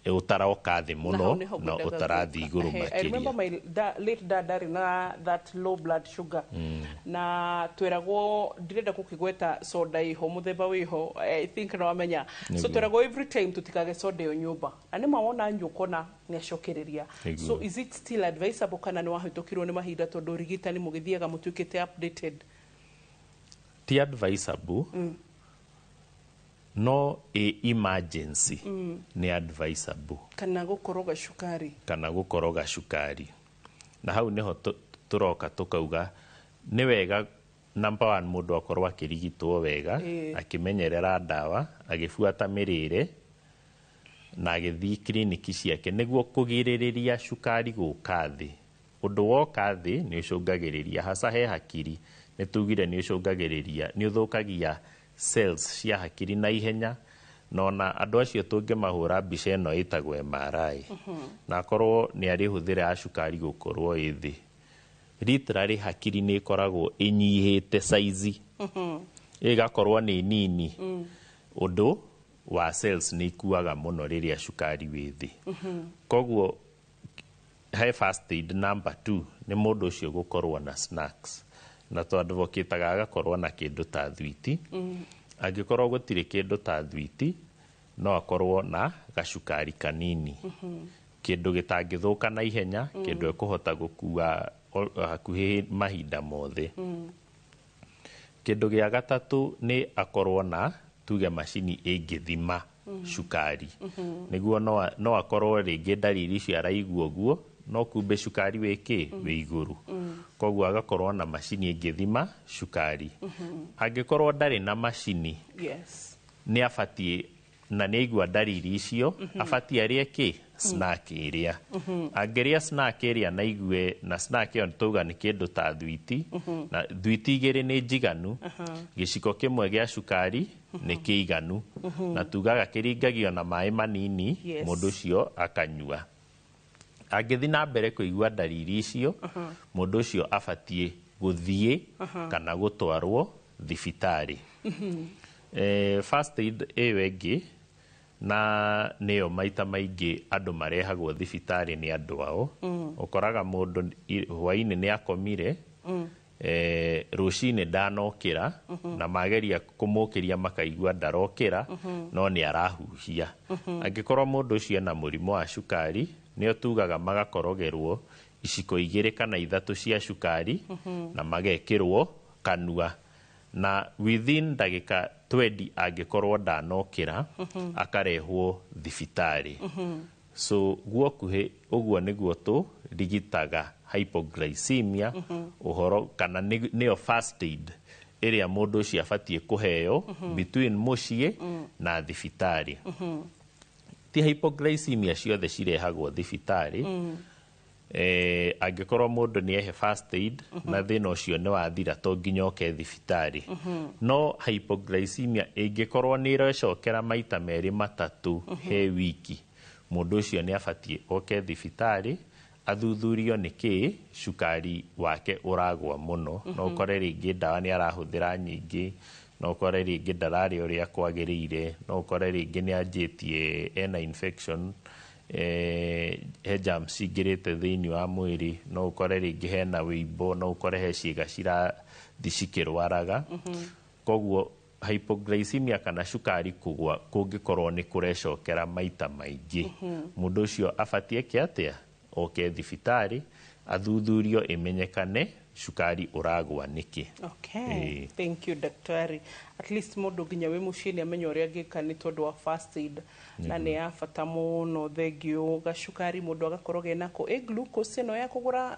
utaraoka thi muno na utarathi iguru makiria. I remember my late dad ari na that low blood sugar. Na tweragwo ndirenda kukigweta soda iho muthemba wiho, I think no amenya. So tweragwo every time tutikage soda yo nyumba. Na ni mawona njukona ni acokeriria. So is it still advisable kana ni wahitokirwo ni mahinda tondu rigitani mugithiaga mutukite updated? Ti advisable. No emergency ni advisable. Kana gukoroga cukari. Na hau niho turoka tukauga ni wega number 1 mundu akorwo akirigitwo wega akimenyerera ndawa agifuata mirire na agithii kliniki ciake niguo kugiririria cukari guka thi. Undu woka thi ni ucungagiriria hasa he hakiri ni tugire ni ucungagiriria ni uthukagia cells cia hakiri na ihenya nona andu acio tungimahura mbica ino itagwo MRI na korwo ni ari huthira cukari gukorwo ithi literally hakiri ni koragwo inyihite size igakorwo ni nini undu wa cells ni ikuaga muno riria cukari withi. Koguo he first aid number 2 ni mundu ucio gukorwo na snacks na to advocate agakorwo na kindu ta thwiti. Angikorwo gutire kindu ta thwiti no akorwo na gacukari kanini. Kindu gitangithuka na ihenya, kindu ekuhota gukua hakuhi mahinda mothe. Kindu gia gatatu ni akorwo na tuge macini ingithima cukari. Niguo no akorwo ringi ndariri cia raigua guo no kumbe cukari wiki wi iguru. Koguo agakorwo na macini ingithima cukari. Angikorwo ndari na macini ni abatie na ni igua ndariri icio abatie arie ki snack iria. Angeria snack iria na igue na snack iyo tuga ni kindu ta thwiti na thwiti igiri ni njiganu giciko kimwe gia cukari ni kiiganu na tugaga kiringagio na mai manini mundu cio akanyua. Angithi na mbere kuigua ndariri icio mundu ucio abatie guthie kana gutwarwo thibitari. First aid ewengi na niyo maita maingi andu marehagwo thibitari ni andu ao. Ukoraga mundu hwaini ni akomire rucini ndanokira na mageria kumukiria makaigua ndarokira no ni arahuhia. Angikorwo mundu ucio na murimu wa cukari nio tugaga magakorogerwo iciko 2 kana 3 cia cukari na magekirwo kanua na within dagika 20 angikorwo ndanokira akarehwo thibitari. So guokuhe uguo niguo tu rigitaga hypoglycemia uhoro kana niyo first aid iria mundu ucio abatie kuheo between mucie na thibitari. Ti hypoglycemia ciothe cirehagwo thibitari. Angikorwo mundu ni ehe first aid na thina ucio ni wathira to nginya oke thibitari. No hypoglycemia ingikorwo ni irecokera maita 2-3 he wiki mundu ucio ni abatie oke thibitari athuthurio niki cukari wake uragwa muno. No ukore ringi ndawa ni arahuthira nyingi, no ukore ringi ndarari uria kwagirire, no ukore ringi ni anjitie ena infection he germs cingirite thiini wa mwiri, no ukore ringi hena wiimbo, no ukore he ciiga cirathi cikirwaraga. Koguo hypoglycemia kana cukari kugwa kungikorwo ni kurecokera maita maingi mundu ucio abatie kiatia oke thibitari athuthurio imenyekane cukari ũragwa nĩkĩ. Okay. Thank you daktari. At least mũndũ nginya wĩ mũciĩ nĩ amenya ũrĩa angĩka nĩ tondũ wa first aid na nĩ ya bata mũno. Thengio gacukari mũndũ agakorwo genako. Glucose ĩno ya kũgũra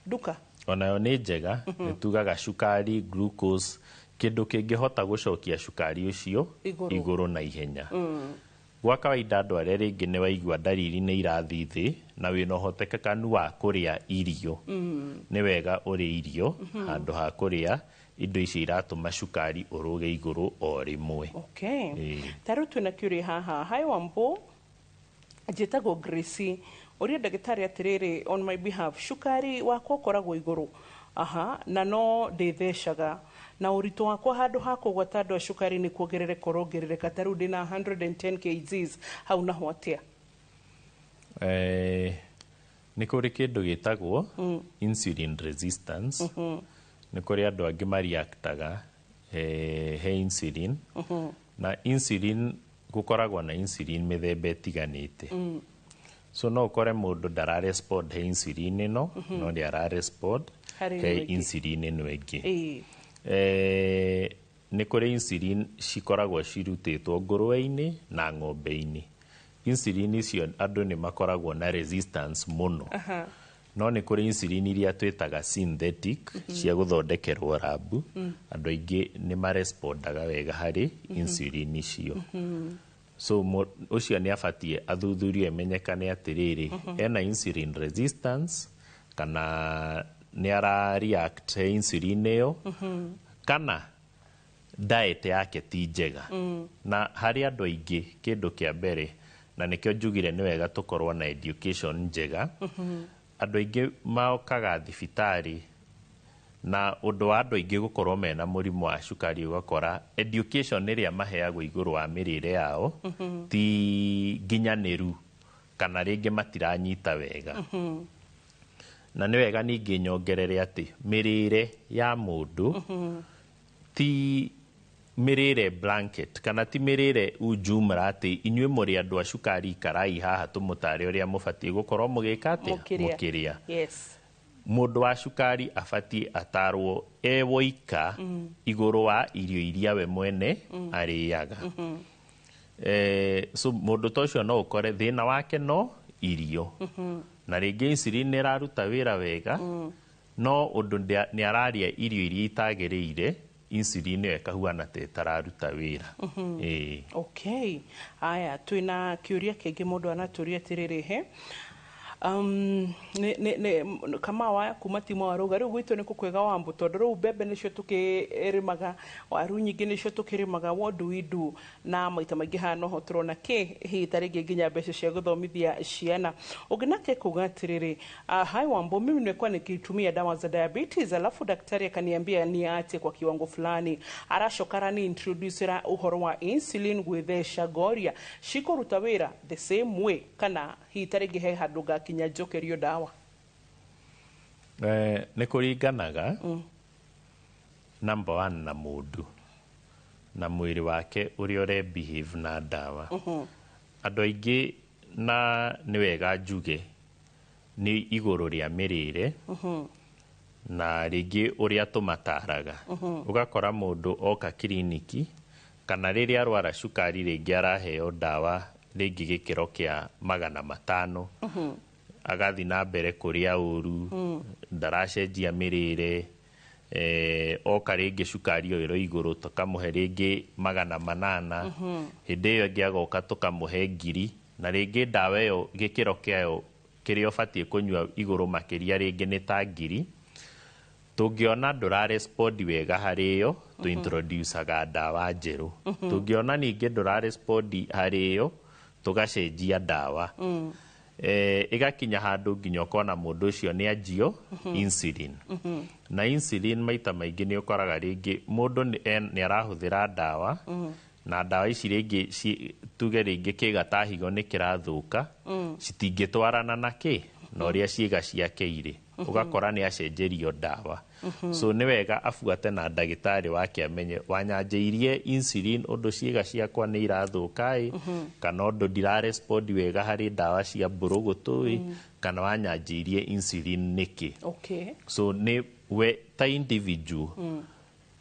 duka onayo nĩ njega. Nĩ tugaga cukari, glucose, kĩndũ kĩngĩhota gũcokia cukari ũcio igũrũ na ihenya. Gwa kawaida andũ arĩa rĩngĩ nĩ waigua ndariri nĩ irathiĩ thĩ na wĩna ũhotekekanu wa kũrĩa irio, nĩ wega ũrĩa irio handũ ha kũrĩa indo icio iratũma cukari ũrũge igũrũ o rĩmwe. Okay. Tarĩu twĩna kĩũria haha. Hi Wambo, njĩtagwo Gracie. Ũrĩa ndagĩtarĩ atĩrĩrĩ, on my behalf, cukari wakwa ũkoragwo igũrũ. Na no ndĩthecaga. Na ũritũ wakwa handũ ha kũgwata andũ a cukari nĩ kuongerereka ũrongerereka. Tarĩu ndĩna 110 kgs, hau naho atĩa? Nĩ kũrĩ kĩndũ gĩtagwo insulin resistance. Nĩ kũrĩ andũ angĩ mariaktaga he insulin. Na insulin, gũkoragwo na insulin mĩthemba ĩtiganĩte. So no ũkore mũndũ ndara-respond he insulin ĩno, no nĩ ara-respond he insulin ĩno ĩngĩ. Nĩ kũrĩ insulin cikoragwo cirutĩtwo ngũrũwe-inĩ na ng'ombe-inĩ. Insulin icio andũ nĩ makoragwo na resistance mũno. No nĩ kũrĩ insulin iria twĩtaga synthetic cia gũthondekerwo rabu. Andũ aingĩ nĩ marespondaga wega harĩ insulin icio. So ũcio nĩ abatiĩ athuthurio amenyekane atĩrĩrĩ, ena insulin resistance kana nĩ ara-react he insulin ĩyo, kana diet yake ti njega. Na harĩ andũ aingĩ kĩndũ kĩa mbere, na nĩkĩo njugire nĩ wega tũkorwo na education njega. Andũ aingĩ mokaga thibitarĩ na ũndũ wa andũ aingĩ gũkorwo mena mũrimũ wa cukari, ũgakora education ĩrĩa maheagwo igũrũ wa mĩrĩre yao ti nginyanĩru kana rĩngĩ matiranyita wega. Na nĩ wega ningĩ nyongerere atĩ mĩrĩre ya mũndũ ti mĩrĩre blanket kana ti mĩrĩre ujumla atĩ inyuĩ mũrĩ andũ a cukari ikarai haha tũmũtare ũrĩa mũbatiĩ gũkorwo mũgĩka atĩa mũkĩrĩa. Mũndũ wa cukari abatiĩ atarwo woika igũrũ wa irio iria we mwene arĩaga. So mũndũ ta ũcio no ũkore thĩna wake no irio. Na rĩngĩ insulin nĩ ĩraruta wĩra wega, no ũndũ nĩ ararĩa irio iria itagĩrĩire, insulin ĩyo ĩkahuana ta ĩtararuta wĩra. Okay. Aya, twĩna kĩũria kĩngĩ mũndũ anatũria atĩrĩrĩ he. Kama wa kuma timu wa rũga, rĩu gwitũ nĩ kũkwega Wambo, tondũ rĩu mbembe nĩcio tũkĩrĩmaga, waru nyingĩ nĩcio tũkĩrĩmaga. What do we do? Na maita maingĩ haha noho tũrona hihi ta rĩngĩ nginya mbeca cia gũthomithia ciana. Ũngĩ nake kuga atĩrĩrĩ, hi Wambo, mimi nimekuwa nikitumia dawa za diabetes, alafu daktari akaniambia niache kwa kiwango fulani. Aracokara ni introduce ũhoro wa insulin gwĩtheca ngoria cikũruta wĩra the same way, kana hihi ta rĩngĩ he handũ ngakinya njokerio dawa? Nĩ kũringanaga number one na mũndũ na mwĩrĩ wake ũrĩa ũre behave na dawa. Andũ aingĩ na nĩ wega njuge nĩ igũrũ rĩa mĩrĩre na rĩngĩ ũrĩa tũmataraga. Ũgakora mũndũ oka kiriniki kana rĩrĩa arwara cukari rĩngĩ araheo dawa rĩngĩ gĩkĩro kĩa 500, agathi na mbere kũrĩa ũru, ndaracenjia mĩrĩre, oka rĩngĩ cukari ũyũ igũrũ tũkamũhe rĩngĩ 800, hĩndĩ ĩyo ĩngĩ agoka tũkamũhe 1000, na rĩngĩ dawa ĩyo gĩkĩro kĩayo kĩrĩa ũbatiĩ kũnyua igũrũ makĩria rĩngĩ nĩ ta 1000. Tũngĩona ndũra-respond wega harĩ ĩyo, tũ-introduce-aga dawa njerũ. Tũngĩona ningĩ ndũra-respond harĩ ĩyo, tũgacenjia dawa. Ĩgakinya handũ nginya ũkona mũndũ ũcio nĩ anjio insulin. Na insulin maita maingĩ nĩ ũkoraga rĩngĩ mũndũ nĩ arahũthĩra dawa, na dawa ici rĩngĩ tuge rĩngĩ kĩga ta higo nĩ kĩrathũka, citingĩtwarana na na ũrĩa ciĩga ciake irĩ ũgakora nĩ acenjerio ndawa so nĩ wega afuate na ndagĩtarĩ wake amenye wanyanjĩirie insulin ũndũ ciĩga ciakwa nĩ irathũka kana ũndũ ndirarespond wega harĩ ndawa cia mbũrũgũtũ kana wanyanjĩirie insulin nĩkĩ so nĩ we ta individual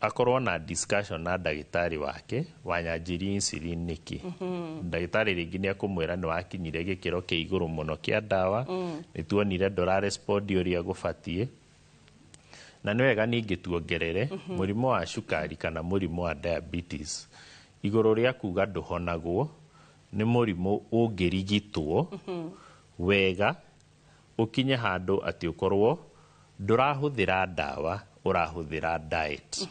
akorwo na discussion na ndagĩtarĩ wake wanyanjĩirie insulin nĩkĩ ndagĩtarĩ rĩngĩ nĩ akũmwĩra nĩ wakinyire gĩkĩro kĩa igũrũ mũno kĩa ndawa nĩ tuonire ndũrarespond ũrĩa gũbatiĩ na nĩ wega ningĩ tuongerere mũrimũ wa cukari kana mũrimũ wa diabetes igũrũ rĩa kuga ndũhonagwo nĩ mũrimũ ũngĩrigitwo wega ũkinye handũ atĩ ũkorwo ndũrahũthĩra ndawa ũrahũthĩra diet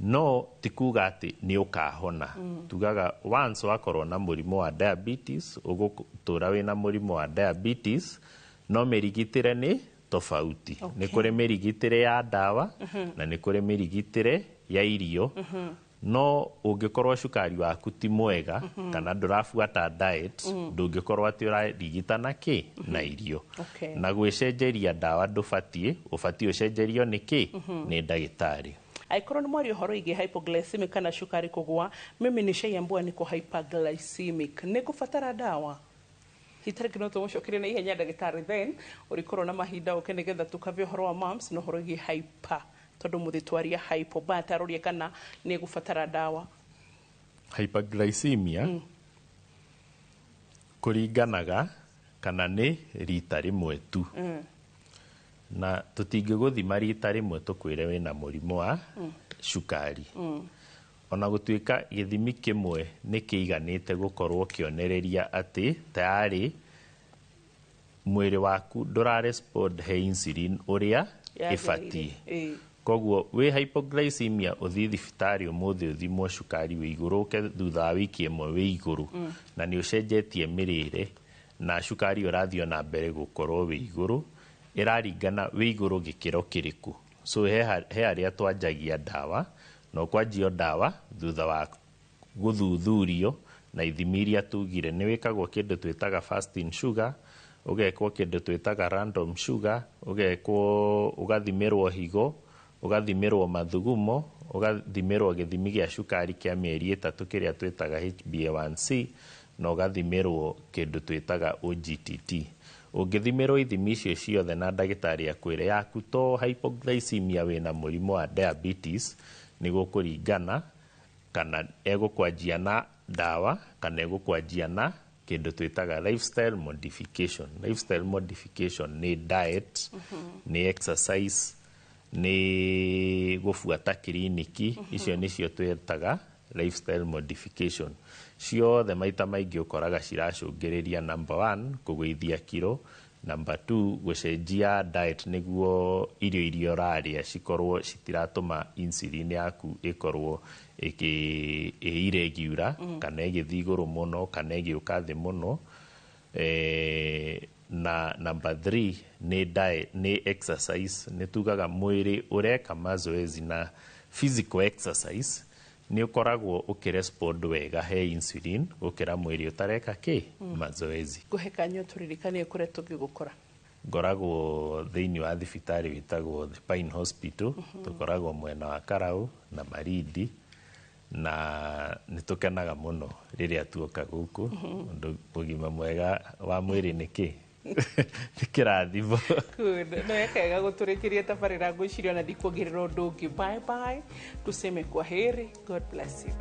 no tikuga atĩ nĩ ũkahona tugaga once wakorwo na mũrimũ wa diabetes ũgũtũra wĩna mũrimũ wa diabetes no mĩrigitĩre nĩ tofauti nĩ kũrĩ mĩrigitĩre ya ndawa na nĩ kũrĩ mĩrigitĩre ya irio no ũngĩkorwo cukari waku ti mwega kana ndũrabuata diet ndũngĩkorwo atĩ ũrarigitana kĩ na irio na gwĩcenjeria ndawa ndũbatiĩ ũbatiĩ ũcenjerio nĩkĩ nĩ ndagĩtarĩ Aikoro ni mwari uhoro igi hypoglycemic kana shukari kugwa mimi nishaiambua niko hyperglycemic nikufatara dawa hitariki no tumucokire na ihenya ndagĩtarĩ then urikorwo na mahinda uke nigetha tukavye uhoro wa mams no uhoro igi hyper tondu muthitwaria hypo batarorie kana ni gufatara dawa hyperglycemia kuringanaga kana ni rita rimwe tu na tutingĩgũthima rita rĩmwe tũkwĩre wĩna mũrimũ wa cukari ona gũtuĩka gĩthimi kĩmwe nĩ kĩiganĩte gũkorwo kĩonereria atĩ tayari mwĩrĩ waku ndũrarespond he insulin ũrĩa ĩbatiĩ koguo wĩ hypoglycemia ũthiĩ thibitarĩ ũmũthĩ ũthimwo cukari wĩ igũrũ ũke thutha wa wiki ĩmwe wĩ igũrũ na nĩ ũcenjetie mĩrĩre na cukari ũrathiĩ na mbere gũkorwo wĩ igũrũ ĩraringana wĩ igũrũ gĩkĩro kĩrĩkũ so he arĩa twanjagia ndawa na ũkwanjio ndawa thutha wa gũthuthurio na ithimi iria tugire nĩ wĩkagwo kĩndũ twĩtaga fasting sugar ũgekwo kĩndũ twĩtaga random sugar ũgathimĩrwo higo ũgathimĩrwo mathugumo ũgathimĩrwo gĩthimi gĩa cukari kĩa mĩeri 3 kĩrĩa twĩtaga HbA1c na ũgathimĩrwo kĩndũ twĩtaga OGTT ũngĩthimĩrwo ithimi icio ciothe na ndagĩtarĩ akwĩre yaku to hypoglycemia wĩna mũrimũ wa diabetes nĩ gũkũringana kana egũkwanjia na ndawa kana egũkwanjia na kĩndũ twĩtaga lifestyle modification nĩ diet nĩ exercise nĩ gũbuata kiriniki icio nĩcio twĩtaga lifestyle modification ciothe maita maingĩ ũkoraga ciracũngĩrĩria number 1 kũgũithia kiro number 2 gũcenjia diet nĩguo irio iria ũrarĩa cikorwo citiratũma insulin yaku ĩkorwo irregular kana ĩgĩthiĩ igũrũ mũno kana ĩgĩũka thĩ mũno na number 3 nĩ diet nĩ exercise nĩ tugaga mwĩrĩ ũreka mazoezi na physical exercise nĩ ũkoragwo ũkĩrespond wega he insulin gũkĩra mwĩrĩ ũtareka mazoezi kũhe kanyo tũririkanie kũrĩa tũngĩgũkora ngoragwo thĩinĩ wa thibitarĩ wĩtagwo The Pine Hospital tũkoragwo mwena wa Karau na Marindi na nĩ tũkenaga mũno rĩrĩa tuoka gũkũ ũgima mwega wa mwĩrĩ nĩ kĩrathimo no yakega gũtũrĩkĩria tabarĩra ngwĩciria na ndikuongerera ũndũ ũngĩ bye bye tuseme kwa heri god bless you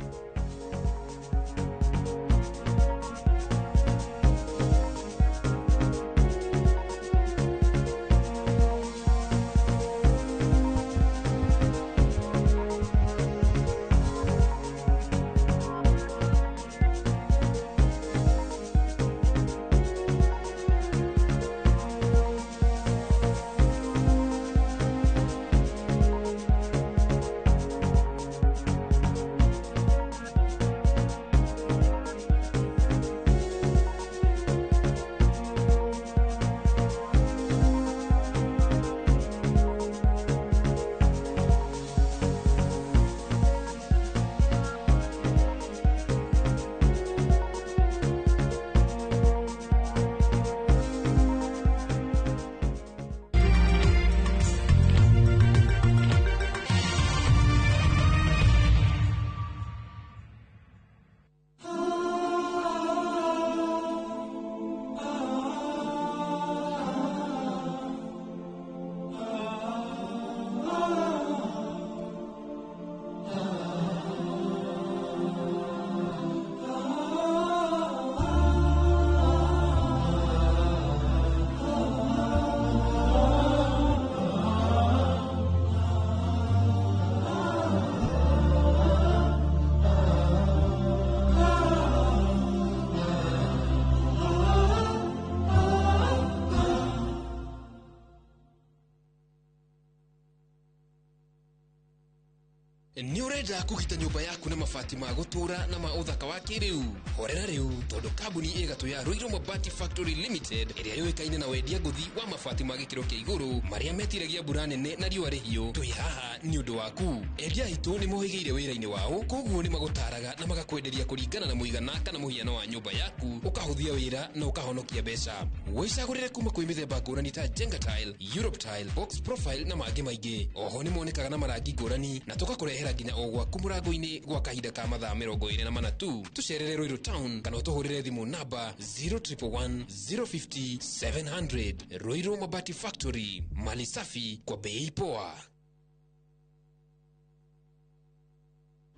Ni urenda kugita nyumba yaku na mabati ma gutura na ma uthaka wa kiriu. Horera riu tondu kambuni igatu ya Ruiru Mabati Factory Limited iria yoikaine na wendia nguthi wa mabati ma gikiro kia iguru maria metiragia mbura nene na riua rihiu. Twi haha ni undu waku. Endia itu ni mohigeire wira-ini wao, koguo ni magutaraga na magakwenderia kuringana na muigana kana muhiano wa nyumba yaku, ukahuthia wira na ukahonokia mbeca. Wicagurire kuma kwi mithemba ngurani ta Jenga Tile, Europe Tile, Box Profile na mangi maingi. Oho ni monekaga na marangi ngurani na tugakurehera nginya o gwaku murango-ini gwa kahinda ka mathaa 24 tu. Tucerere Ruiru Town kana utuhurire thimu namba 0111 050 700. Ruiru Mabati Factory, mali safi kwa bei poa.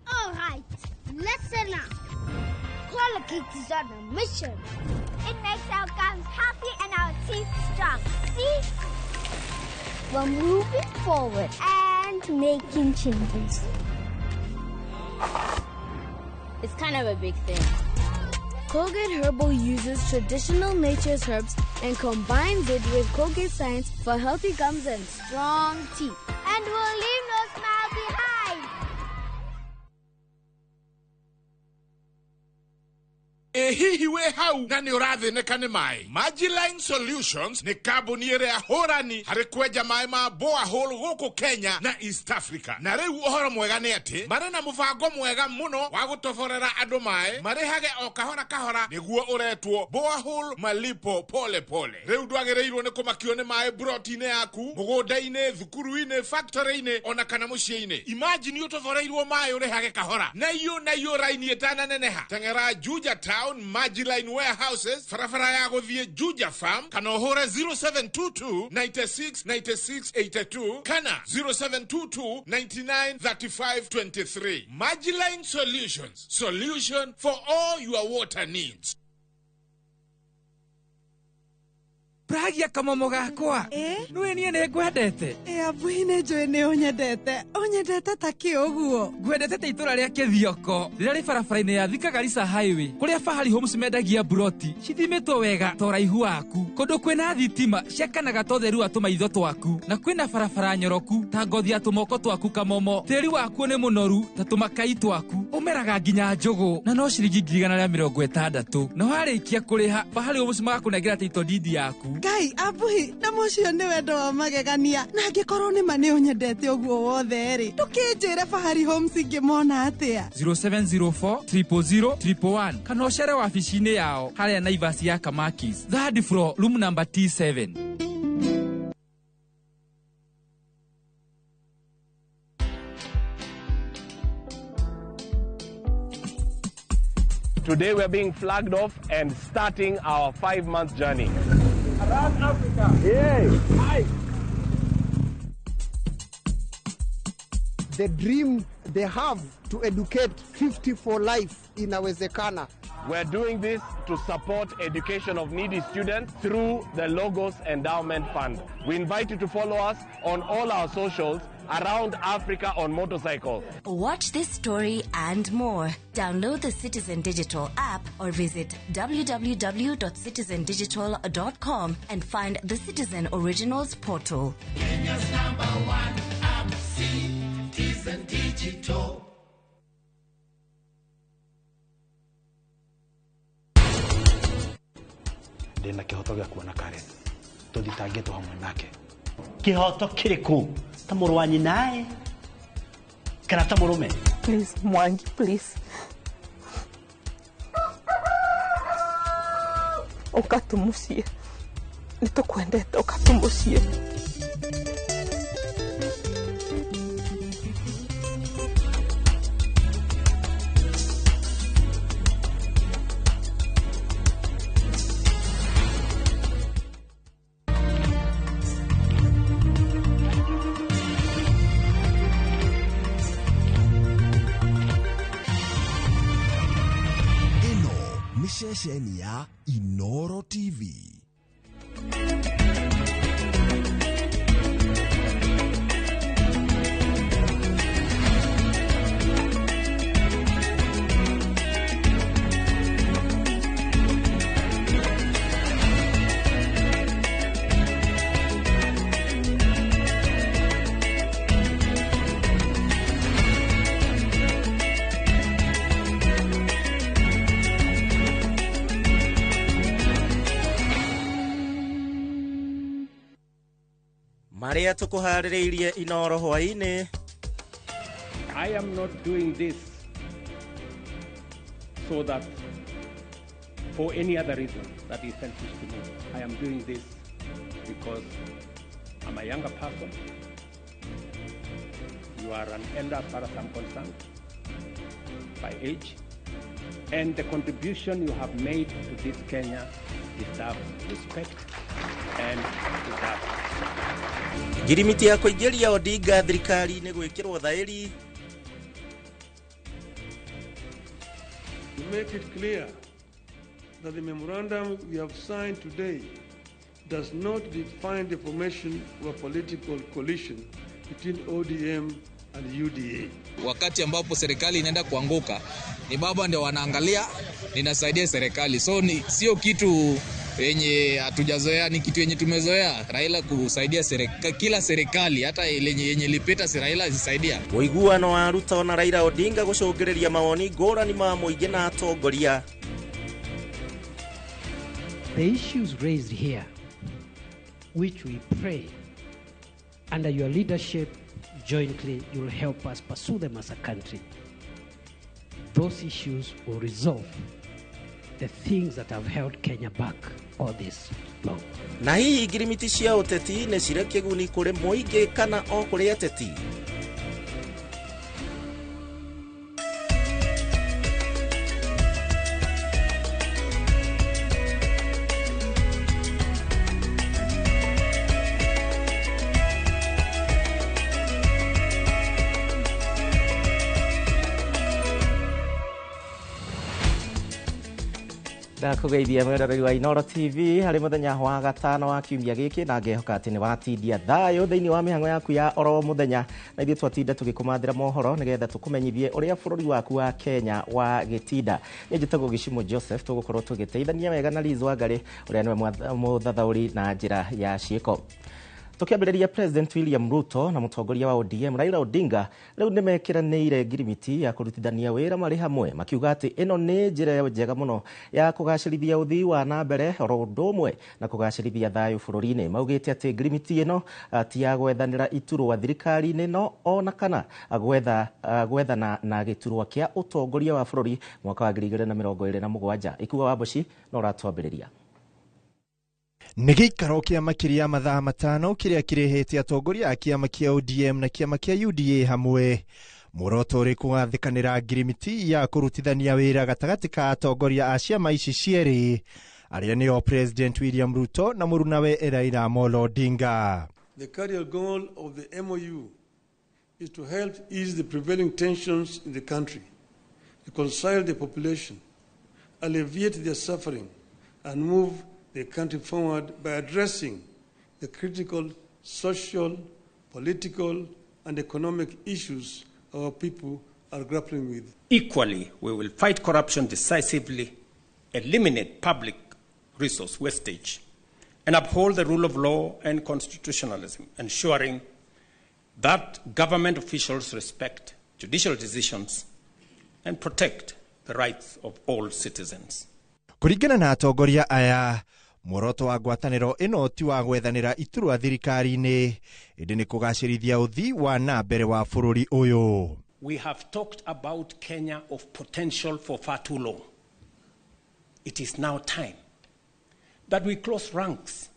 All right, listen up. Collocates is on a mission. It makes our gums happy and our teeth strong. See? We're moving forward and making changes. It's kind of a big thing. Colgate Herbal uses traditional nature's herbs and combines it with Colgate Science for healthy gums and strong teeth. And we'll leave no smile behind. Hihi we hau na ni urathineka ni mai. Magiline Solutions ni kambuni iria hurani hari kwenja mai ma borehole guku Kenya na East Africa. Na riu uhoro mwega ni ati mari na mubango mwega muno wa gutoborera andu mai marihage o kahora kahora niguo uretwo borehole malipo pole pole. Riu ndwagireirwo ni kumakio ni mai broti-ini yaku, mugunda-ini, thukuru-ini, factory-ini ona kana mucii-ini. Imagine utoboreirwo mai urihage kahora. Na iyo raini etana neneha. Tengera Juja Town Magiline Warehouses, farafara ya guthie Juja Farm, kana uhore 0722 96 96 82, kana 0722 99 35 23. Magiline Solutions, solution for all your water needs. Pragia kamomo gakwa. Nwe nie ne gwendete. Abuine njoe ne onyendete. Onyendete ta kioguo. Gwendete ta itura ria Kithioko. Rira ri barabara-ini ya Thika Garissa Highway. Kuria Fahari Homes mendagia broti. Cithimitwo wega to raihu waku. Kundu kwina thitima ciakanaga to theru wa tumaitho twaku. Na kwina barabara nyoroku ta ngothi ya tumoko twaku kamomo. Tiri waku ni munoru ta tumakai twaku. Umeraga nginya njogo. Na no ciringi 160. Na warikia kuriha Fahari Homes magakunengera title deed yaku. Ngai abuhi na mucio ni wendo wa magegania na angikorwo ni mane unyendete uguo wothe ri tukinjire Fahari Homes ngimona atia 0704 000 111 kana ucere wabici-ini yao haria Naivas ya Kamakis, third floor, room number T7. Today we are being flagged off and starting our 5-month journey. Around Africa. Yay! Hi. The dream they have to educate 50 for life inawezekana. We're doing this to support education of needy students through the Logos Endowment Fund. We invite you to follow us on all our socials around Africa on motorcycle. Watch this story and more. Download the Citizen Digital app or visit www.citizendigital.com and find the Citizen Originals portal. Kenya's #1 app, Citizen Digital. Ndina kihoto gya kuona Karen. Tuthitange tu hamwe nake. Kihoto kiriku? Ta muru wa nyinae kana ta murume? Please Mwangi, please. Ukatumucie. Nitukwendete ukatumucie. Shesheni ya Inoro TV. Maria tukuharireirie inoro hwaini. I am not doing this so that for any other reason that is selfish to me. I am doing this because I'm a younger person. You are an elder as far as I'm concerned, by age. And the contribution you have made to this Kenya deserves respect and deserves. Girimiti ya kuingiria Odinga thirikari ni gwikirwo thairi. To make it clear that the memorandum we have signed today does not define the formation of a political coalition between ODM and UDA. Wakati ambapo serikali inaenda kuanguka, ni baba ndio wanaangalia ninasaidia serikali. So ni sio kitu yenye hatujazoea, ni kitu yenye tumezoea Raila kusaidia kila serikali, hata yenye lipita Raila zisaidia. Woiguano wa Ruto na Raila Odinga gucungireria mawoni ngurani ma muingi na atongoria. The issues raised here, which we pray under your leadership jointly you'll help us pursue them as a country. Those issues will resolve the things that have held Kenya back all this long. Na hii girimiti cia uteti ne cire kiguni kuri muingi kana o kuri ateti. Ndakugeithia mweroreri wa Inoro TV hari muthenya wa gatano wa kiumia giki na ngehoka ati ni watindia thayo thiini wa mihango yaku ya oro muthenya na ithuĩ twatinda tugikumathira mohoro nigetha tukumenyithie uria bururi waku wa Kenya wa gitinda. Ni njitagwo Gishimo Joseph, tugukorwo tugiteithania wega na Liz Wangari uria ni muthathauri na njira ya ciiko. Tukiambĩrĩria President William Ruto na mũtongoria wa ODM Raila Odinga rĩu nĩ mekiranĩire ngirimiti ya kũrutithania wĩra marĩ hamwe, makiuga atĩ ĩno nĩ njĩra njega mũno ya kũgacĩrithia ũthii wa na mbere oro ũndũ ũmwe na kũgacĩrithia thayũ bũrũri-inĩ. Maugĩte atĩ ngirimiti ĩno ti ya gwethanĩra iturwa thirikari-inĩ no ona kana gwethana na gĩturwa kĩa ũtongoria wa bũrũri mwaka wa 2027. Ikuwa Wambuci no ratwambĩrĩria. Nĩ gĩikaro kĩa makĩria mathaa matano kĩrĩa kĩrehete atongoria a kĩama kĩa ODM na kĩama kĩa UDA hamwe. Muoroto ũrĩ kũgathĩkanĩra ngirimiti ya kũrutithania wĩra gatagatĩ ka atongoria a ciama ici cierĩ arĩa nĩo President William Ruto na mũrunawe Raila Amolo Odinga. The carrier goal of the MOU is to help ease the prevailing tensions in the country, reconcile the population, alleviate their suffering, and move the country forward by addressing the critical social, political, and economic issues our people are grappling with. Equally, we will fight corruption decisively, eliminate public resource wastage, and uphold the rule of law and constitutionalism, ensuring that government officials respect judicial decisions and protect the rights of all citizens. Kũringana na atongoria aya, muoroto wa ngwatanĩro ĩno ti wa gwethanĩra iturwa thirikari-inĩ, ĩndĩ nĩ kũgacĩrithia ũthii wa na mbere wa bũrũri ũyũ. We have talked about Kenya of potential for far too long. It is now time that we close ranks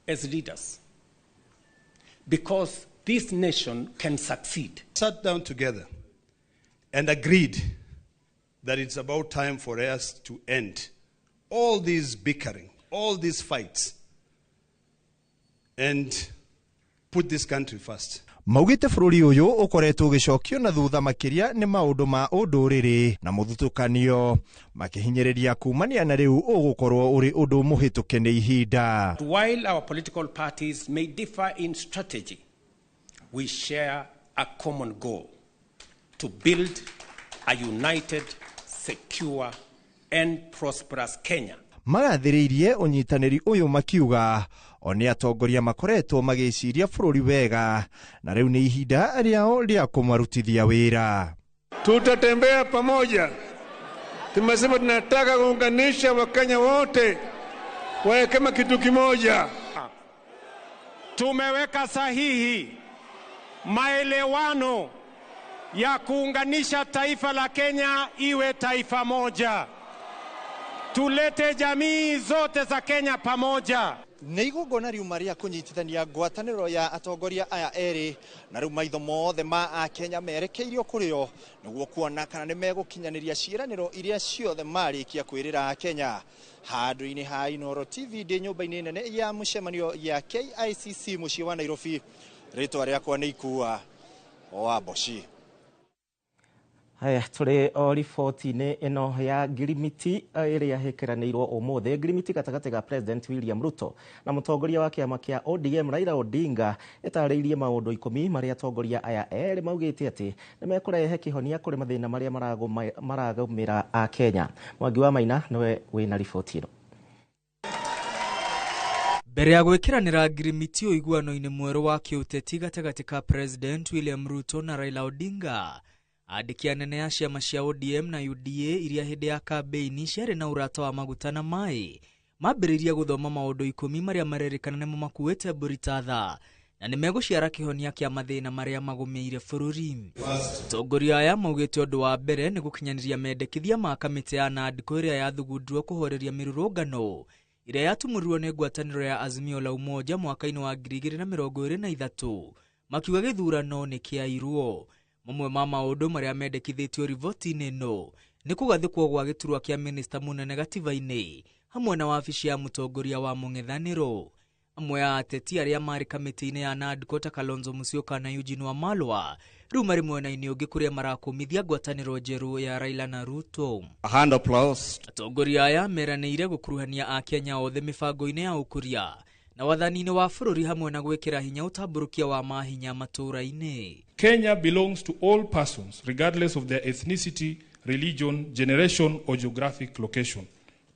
as leaders, because this nation can succeed. Sat down together and agreed that it's about time for us to end all this bickering, all these fights, and put this country first. Maugite bũrũri ũyũ ũkoretwo ũgĩcokio na thutha makĩria nĩ maũndũ ma ũndũrĩrĩ na mũthutũkanio, makĩhinyĩrĩria kumania na rĩu ũgũkorwo ũrĩ ũndũ mũhĩtũke nĩ ihinda. While our political parties may differ in strategy, we share a common goal to build a united, secure, and prosperous Kenya. Magathĩrĩirie ũnyitanĩri ũyũ makiuga oni atongoria makoretwo magĩciria bũrũri wega na rĩu nĩ ihinda rĩao rĩa kũmarutithia wĩra. Tutatembea pamoja. Tumesema tunataka kuunganisha Wakenya wote wawe kama kitu kimoja. tumeweka sahihi maelewano ya kuunganisha taifa la Kenya iwe taifa moja. Tulete jamii zote za Kenya pamoja. Neigongona riuma ria kunyitithania ngwataniro ya atongoria aya eri na riu maitho mothe ma a Kenya merekeirio kurio niguo kuona kana ni megukinyaniria ciiraniro iria ciothe marikia kwirira Kenya. Handu-ini ha Inooro TV ndi nyumba-ini nene ya mucemanio ya KICC mucii wa Nairobi. Ritwa riakwa ni Ikua wa Boshi. Haya, tuli o riboti-inĩ ĩno ya ngirimiti ĩrĩa hĩkĩranĩirwo ũmũthĩ. Ngirimiti gatagatĩ ga President William Ruto na mũtongoria wa kĩama kĩa ODM Raila Odinga ĩtarĩirie maũndũ 10 marĩa atongoria aya erĩ maugĩte atĩ nĩ mekũrehe kĩhonia kũrĩ mathĩna marĩa maragũmĩra a Kenya. Mwangi wa Maina nĩwe wĩna riboti ĩno. Mbere ya gwĩkĩranĩra ngirimiti ũiguano-inĩ mwerũ wa kĩũteti gatagatĩ ka President William Ruto na Raila Odinga, andĩki anene a ciama cia ODM na UDA iria hĩndĩ ya kambeini ciarĩ na ũrata wa maguta na maĩ mambĩrĩirie gũthoma maũndũ 10 marĩa marerĩkana nĩmo makuĩte mbũri ta tha na nĩ megũciara kĩhonia kĩa mathĩna marĩa magũmĩire bũrũri. Atongoria aya maugĩte ũndũ wa mbere nĩ gũkinyanĩria mendekithia ma kamĩtĩ ya NADCO ĩrĩa yathugundrirwo kũhoreria mĩrũrũngano ĩrĩa yatumũrirwo nĩ ngwatanĩro ya Azimio la Umoja mwaka-inĩ wa 2023 makiuga gĩthurano nĩ kĩairwo. Mamwe ma maũndũ marĩa mendekithĩtio riboti-inĩ ĩno nĩ kũgathĩkwo gwa gĩturwa kĩa minista mũnene gatiba-inĩ hamwe na wabici ya mũtongoria wa mũng'ethanĩro. Amwe ya ateti arĩa marĩ kamĩtĩ-inĩ ya NADCO ta Kalonzo Musyoka na Eugene Wamalwa rĩu marĩ mwena-inĩ ũngĩ kũrĩa marakũmithia ngwatanĩro njerũ ya Raila na Ruto. Atongoria aya meranĩire gũkuruhania a Kenya othe mĩbango-inĩ ya ũkũria na wathani-inĩ wa bũrũri hamwe na gwĩkĩra hinya ũtambũrũkia wa mahinya matũũra-inĩ. Kenya belongs to all persons regardless of their ethnicity, religion, generation or geographic location.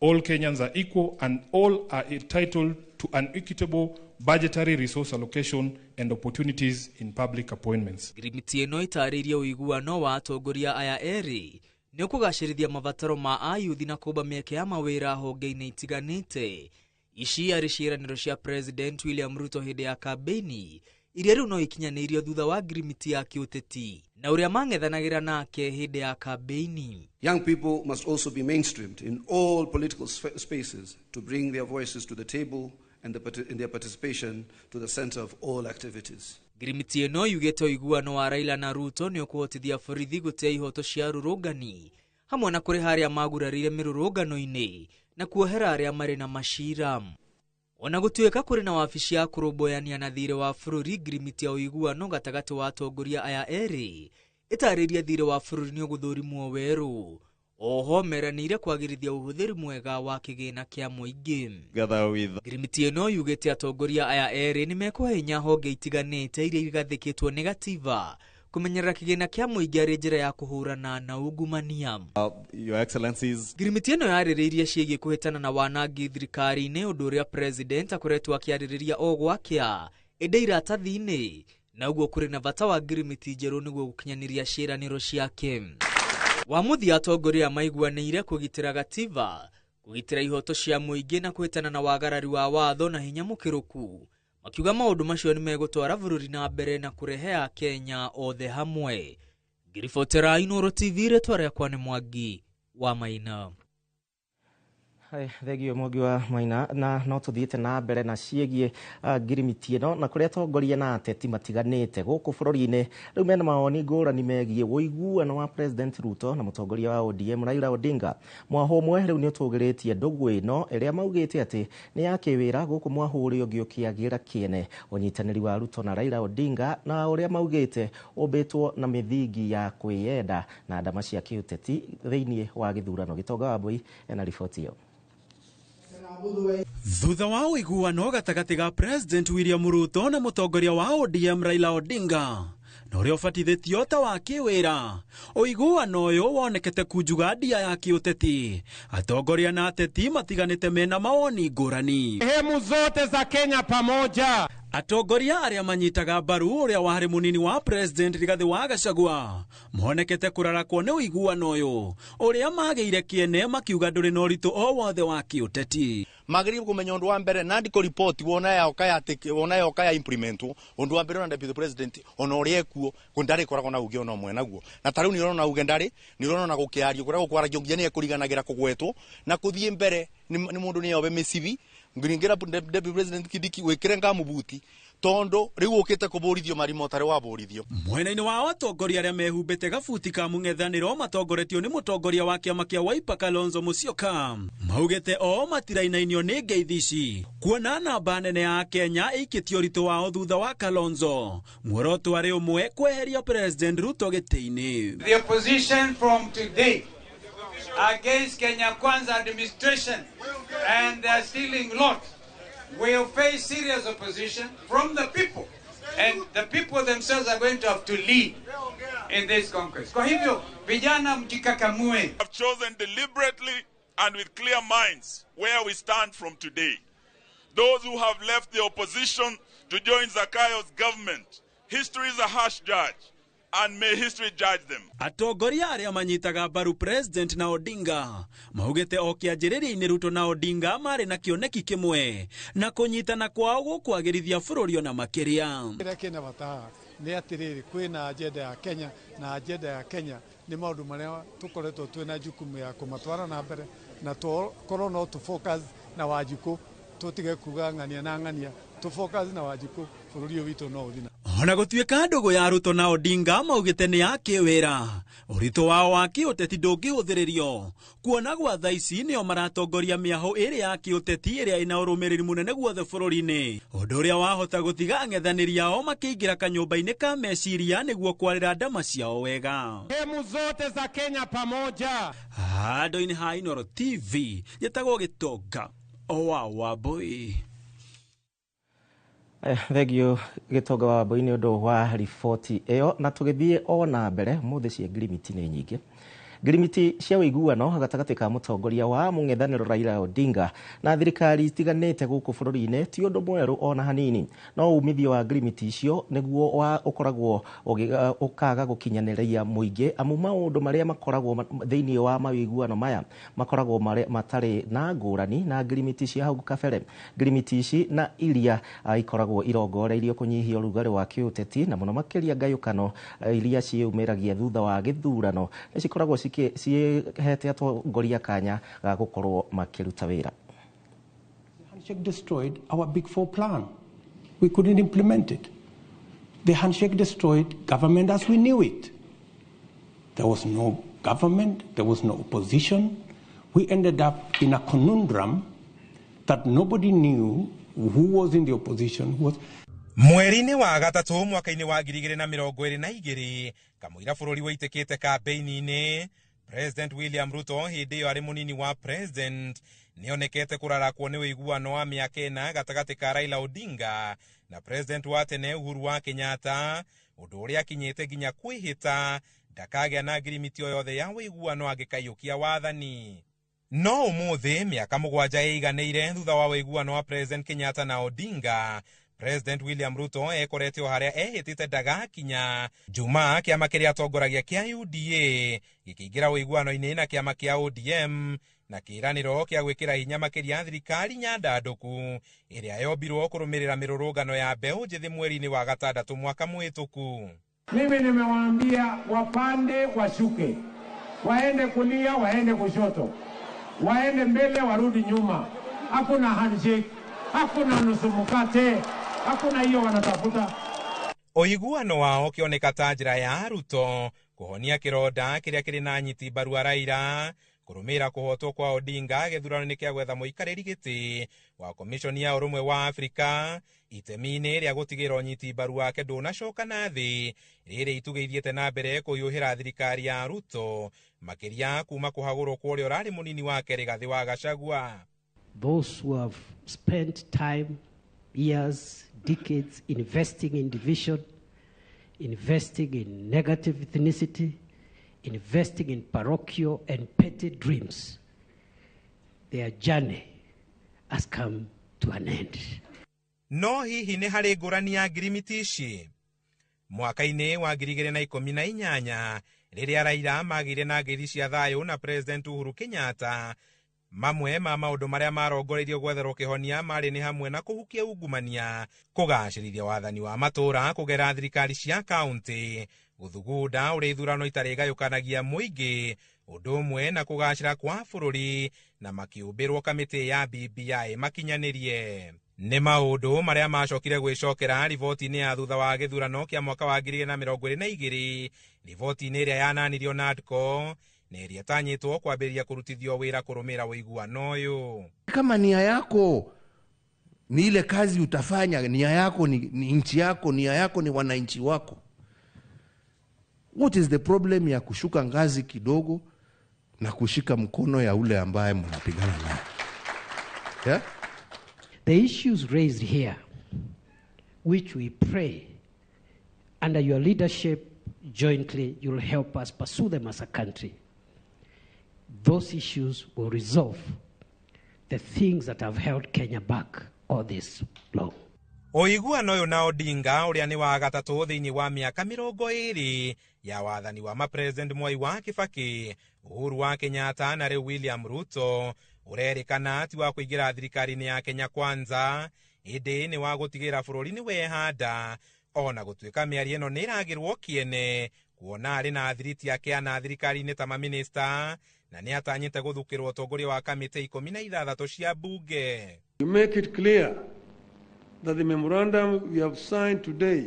All Kenyans are equal and all are entitled to an equitable budgetary resource allocation and opportunities in public appointments. Ngirimiti ĩno ĩtarĩirie ũiguano wa atongoria aya erĩ nĩ kũgacĩrithia mabataro ma ayuthi na kũmba mĩeke ya mawĩra honge-inĩ itiganĩte. Ici arĩ ciĩranĩro cia President William Ruto hĩndĩ ya kambeini iria rĩu no ikinyanĩirio thutha wa ngirimiti ya kĩũteti na ũrĩa mang'ethanagĩra nake hĩndĩ ya kambeini. Young people must also be mainstreamed in all political spaces to bring their voices to the table and their participation to the center of all activities. Ngirimiti ĩno yugĩte ũiguano wa Raila na Ruto nĩ ũkũhotithia borithi gũtea ihoto cia rũrũngani hamwe na kũrĩ harĩa magurarĩire mĩrũrũngano-inĩ na kuohera arĩa marĩ na macira. Ona gũtuĩka kũrĩ na wabici ya kũrũmbũyania na thirĩ wa bũrũri, ngirimiti ya ũiguano gatagatĩ wa atongoria aya erĩ ĩtarĩirie thirĩ wa bũrũri nĩ ũgũthũrimwo werũ. Oho meranĩire kwagĩrithia ũhũthĩri mwega wa kĩgĩna kĩa mũingĩ. Ngirimiti ĩno yugĩte atongoria aya erĩ nĩ mekũhe hinya honge itiganĩte iria igathĩkĩtwo nĩ gatiba kumenyerera kĩgĩna kĩa mũingĩ arĩ njĩra ya kũhũrana na ungumania. Your Excellencies. Ngirimiti ĩno yarĩrĩirie ciĩgiĩ kũhĩtana na wanangi thirikari-inĩ, ũndũ ũrĩa President akoretwo akĩarĩrĩria o gwakĩa ĩndĩ iratathi-inĩ, na ũguo kũrĩ na bata wa ngirimiti njerũ nĩguo gũkinyanĩria ciĩranĩro ciake. Wamuthi atongoria maiguanĩire kũgitĩra gatiba, kũgitĩra ihoto cia mũingĩ na kũhĩtana na wagarari wa watho na hinya mũkĩrũku. Makiuga maũndũ macio nĩ megũtwara bũrũri na mbere na kũrehe a Kenya othe hamwe. Ngiribotera Inooro TV, rĩtwa rĩakwa nĩ Mwangi wa Maina. Thegio Mwangi wa Maina, na no tuthiĩte na mbere na ciĩgiĩ ngirimiti ĩno na kũrĩa atongoria na ateti matiganĩte gũkũ bũrũri-inĩ rĩu mena mawoni ngũrani megiĩ ũiguano wa President Ruto na mũtongoria wa ODM Raila Odinga. Mwahũ ũmwe rĩu nĩ ũtũgĩrĩtie ndũgũ ĩno ĩrĩa maugĩte atĩ nĩ ya kĩwĩra gũkũ mwahũ ũrĩa ũngĩ ũkĩagĩra kĩene ũnyitanĩri wa Ruto na Raila Odinga, na ũrĩa maugĩte ũmbĩtwo na mĩthingi ya kwĩyenda na ndama cia kĩũteti thĩinĩ wa gĩthurano. Gĩtonga wa Mbũi ena riboti ĩyo. Thutha wa ũiguano gatagatĩ ga President William Ruto na mũtongoria wa ODM Raila Odinga na ũrĩa ũbatithĩtio ta wa kĩwĩra, ũiguano ũyũ wonekete kunjuga ndia ya kĩũteti, atongoria na ateti matiganĩte mena mawoni ngũrani. Sehemu zote za Kenya pamoja, Atongoria aria manyitaga mbaru uria wari munini wa president Rigathi wa Gachagua monekete kurarakwo ni uiguano uyu uria magiire kiene makiuga nduri na uritu o wothe wa kiuteti. Magiri kumenya undu wa mbere na ndiko report wona ya okaya implement undu wa mbere na deputy president ona uria kuo kundari koragwo na uge ona mwe naguo na tariu ni urona uge ndari ni urona na gukiario kuragwo kwaragia nginya ni ekuriganagira kugwetwo na kuthie mbere ni mundu ni yobe mesivi ngiringira deputy president Kidiki wekirenga mubuti tondo riu ukite kuburithio marimo tare wa burithio. Mwena-ini wa atongoria aria mehumbite gabuti ka mung'ethaniro matongoretio ni mutongoria wa kiama kia Wiper Kalonzo Musyoka maugite o matirainainio ni ngeithi ici kuona namba nene ya Kenya ikitio uritu wao thutha wa Kalonzo muoroto ari umwe kweheria president Ruto giti-ini. The opposition from today against Kenya Kwanza administration and their stealing lot will face serious opposition from the people, and the people themselves are going to have to lead in this conquest. Kwa hivyo vijana mjikakamue. We have chosen deliberately and with clear minds where we stand from today. Those who have left the opposition to join Zakayo's government, history is a harsh judge, and may history judge them. Atongoria aria manyitaga mbaru president na Odinga maugite o kianjiriria-ini Ruto na Odinga mari na kioneki kimwe na kunyitana kwao gukwagirithia bururi ona makiria. Kina bata ni atiriri kwina agenda ya Kenya na agenda ya Kenya ni maundu maria tukoretwo twina jukumu ya kumatwara na mbere na tukorwo no tu focus na wajiku tutige kuga ng'ania na ng'ania tu focus na wajiku bururi witu no uthina. Ona gutuika ndugu ya Ruto na Odinga maugite ni akiwira uritu wao wa kiuteti ndungihuthirio kuona gwa thaa ici nio maratongoria miaho iri ya kiuteti iria ina urumiriri munene guothe bururi-ini undu uria wahota gutiga ang'ethaniri ao makiingira kanyumba-ini ka meciria niguo kwarira ndama ciao wega. Sehemu zote za Kenya pamoja. Handu-ini ha Inooro TV yetagwo Gitonga Owa Wambui. Thegio Gitonga wa Wambui ni undu wa riboti iyo na tugithie ona mbere muthi cia ngirimiti ni nyingi. Ngirimiti cia uiguano gatagati ka mutongoria wa mung'ethaniro Raila Odinga na thirikari itiganite guku bururi-ini ti undu mweru ona hanini no umithio wa ngirimiti icio niguo ukoragwo ukaga gukinyaniria muingi amu maundu maria makoragwo thiini wa mawiguano maya makoragwo matari na ngurani na ngirimiti cia hau kabere. Ngirimiti ici na iria ikoragwo irongoreirio kunyihia urugari wa kiuteti na muno makiria ngayukano iria ciumiragia thutha wa githurano cikoragwo ciehete atongoria kanya ga gukorwo makiruta wira. The handshake destroyed our Big Four plan. We couldn't implement it. The handshake destroyed government as we knew it. There was no government, there was no opposition. We ended up in a conundrum that nobody knew who was in the opposition, who was. Mweri-ini wa gatatu mwaka-ini wa 2022 kamwira bururi waitikite kampeini-ini President William Ruto hindi iyo ari munini wa president nionekete kurarakwo ni uiguano wa miaka ina gatagati ka Raila Odinga na president wa tene Uhuru wa Kenyatta undu uria akinyite nginya kwihita ndakagĩa na ngirimiti o yothe ya uiguano agikaiukia wathani. No umuthi miaka 7 iganĩire thutha wa uiguano wa president Kenyatta na Odinga, President William Ruto ekoretio haria ehitite ndagakinya juma kiama kiria atongoragia kia UDA gikiingira uiguano-ini na kiama kia ODM na kiraniro kia gwikira hinya makiria thirikari nyandanduku iria yombirwo kurumirira mirurungano ya mbeu njithi mweri-ini wa gatandatu mwaka mwituku. Mimi nimewaambia wapande washuke, waende kulia, waende kushoto, waende mbele, warudi nyuma. Hakuna handshake, hakuna nusu mkate, hakuna hiyo wanatafuta. Uiguano wao kioneka ta njira ya Ruto kuhonia kironda kiria kiri na nyiti mbaru Raila kurumira kuhotwo kwa Odinga githurano-ini kia gwetha muikariri giti wa komishoni ya urumwe wa Afrika itemi-ini ria gutigira nyiti mbaru wake ndunacoka na thi riri itugeithiete na mbere kuyuhira thirikari ya Ruto makiria kuma kuhagurwo kwa uria urari munini wake Rigathi wa Gachagua. Those who have spent time, years, decades investing in division, investing in negative ethnicity, investing in parochial and petty dreams, their journey has come to an end. no hihi nĩ harĩ ngũrani ya ngirimiti ici? Mwaka-inĩ wa 2018 rĩrĩa Raila magĩire na ngeithi cia thayũ na President Uhuru Kenyatta, mamwe ma maũndũ marĩa marongoreirio gwetherwo kĩhonia marĩ nĩ hamwe na kũhukia ungumania, kũgacĩrithia wathani wa matũũra kũgerera thirikari cia kaunti, gũthugunda ũrĩa ithurano itarĩ gayũkanagia mũingĩ, ũndũ ũmwe na kũgacĩra kwa bũrũri, na makĩũmbĩrwo kamĩtĩ ya BBI makinyanĩrie. Nĩ maũndũ marĩa macokire gwĩcokera riboti-inĩ ya thutha wa gĩthurano kĩa mwaka wa 2022, riboti-inĩ ĩrĩa yananirio na NADCO, na ĩrĩa ĩtanyĩtwo kwambĩrĩria kũrutithio wĩra kũrũmĩrĩra ũiguano ũyũ. Kama nia yako ni ile kazi utafanya, nia yako ni nchi yako, nia yako ni wananchi wako, what is the problem ya kushuka ngazi kidogo na kushika mkono ya ule ambaye mnapigana naye? Yeah? The issues raised here, which we pray under your leadership jointly, you'll help us pursue them as a country. Those issues will resolve the things that have held Kenya back all this long. Ũiguano ũyũ na Odinga ũrĩa nĩ wa gatatũ thĩinĩ wa mĩaka 20 ya wathani wa President Mwai wa Kibaki, Uhuru wa Kenyatta na rĩu William Ruto, ũrerĩkana ti wa kũingĩra thirikari-inĩ ya Kenya Kwanza, ĩndĩ nĩ wa gũtigĩra bũrũri nĩ wehanda, ona gũtuĩka mĩario ĩno nĩ ĩragĩrwo kĩene, kuona arĩ na thiriti yake na thirikari-inĩ ta maminista, na nĩ atanyĩte gũthukĩrwo ũtongoria wa kamĩtĩ 16 cia bunge. You make it clear that the memorandum we have signed today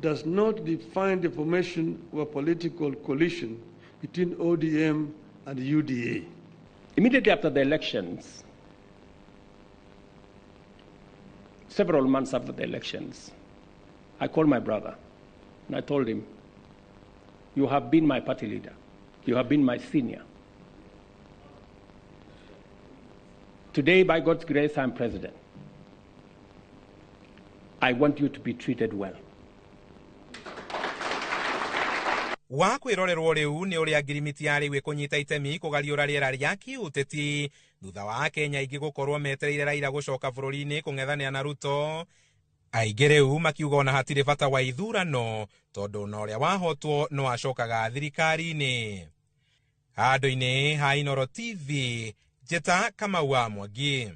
does not define the formation of a political coalition between ODM and UDA. Immediately after the elections, several months after the elections, I called my brother and I told him, you have been my party leader. You have been my senior. Today, by God's grace, I'm president. I want you to be treated well. Wa kwĩrorerwo rĩu nĩ ũrĩa ngirimiti ya rĩu ĩkũnyita itemi kũgariũra rĩera rĩa kĩũteti, thutha wa Kenya aingĩ gũkorwo metereire Raila gũcoka bũrũri-inĩ kũng'ethanĩra na Ruto. Aingĩ rĩu makiuga ona hatirĩ bata wa ithurano, tondũ na ũrĩa wahotwo no acokaga thirikari-inĩ. Handũ-inĩ ha Inooro TV, Njeta Kamau wa Mwangi.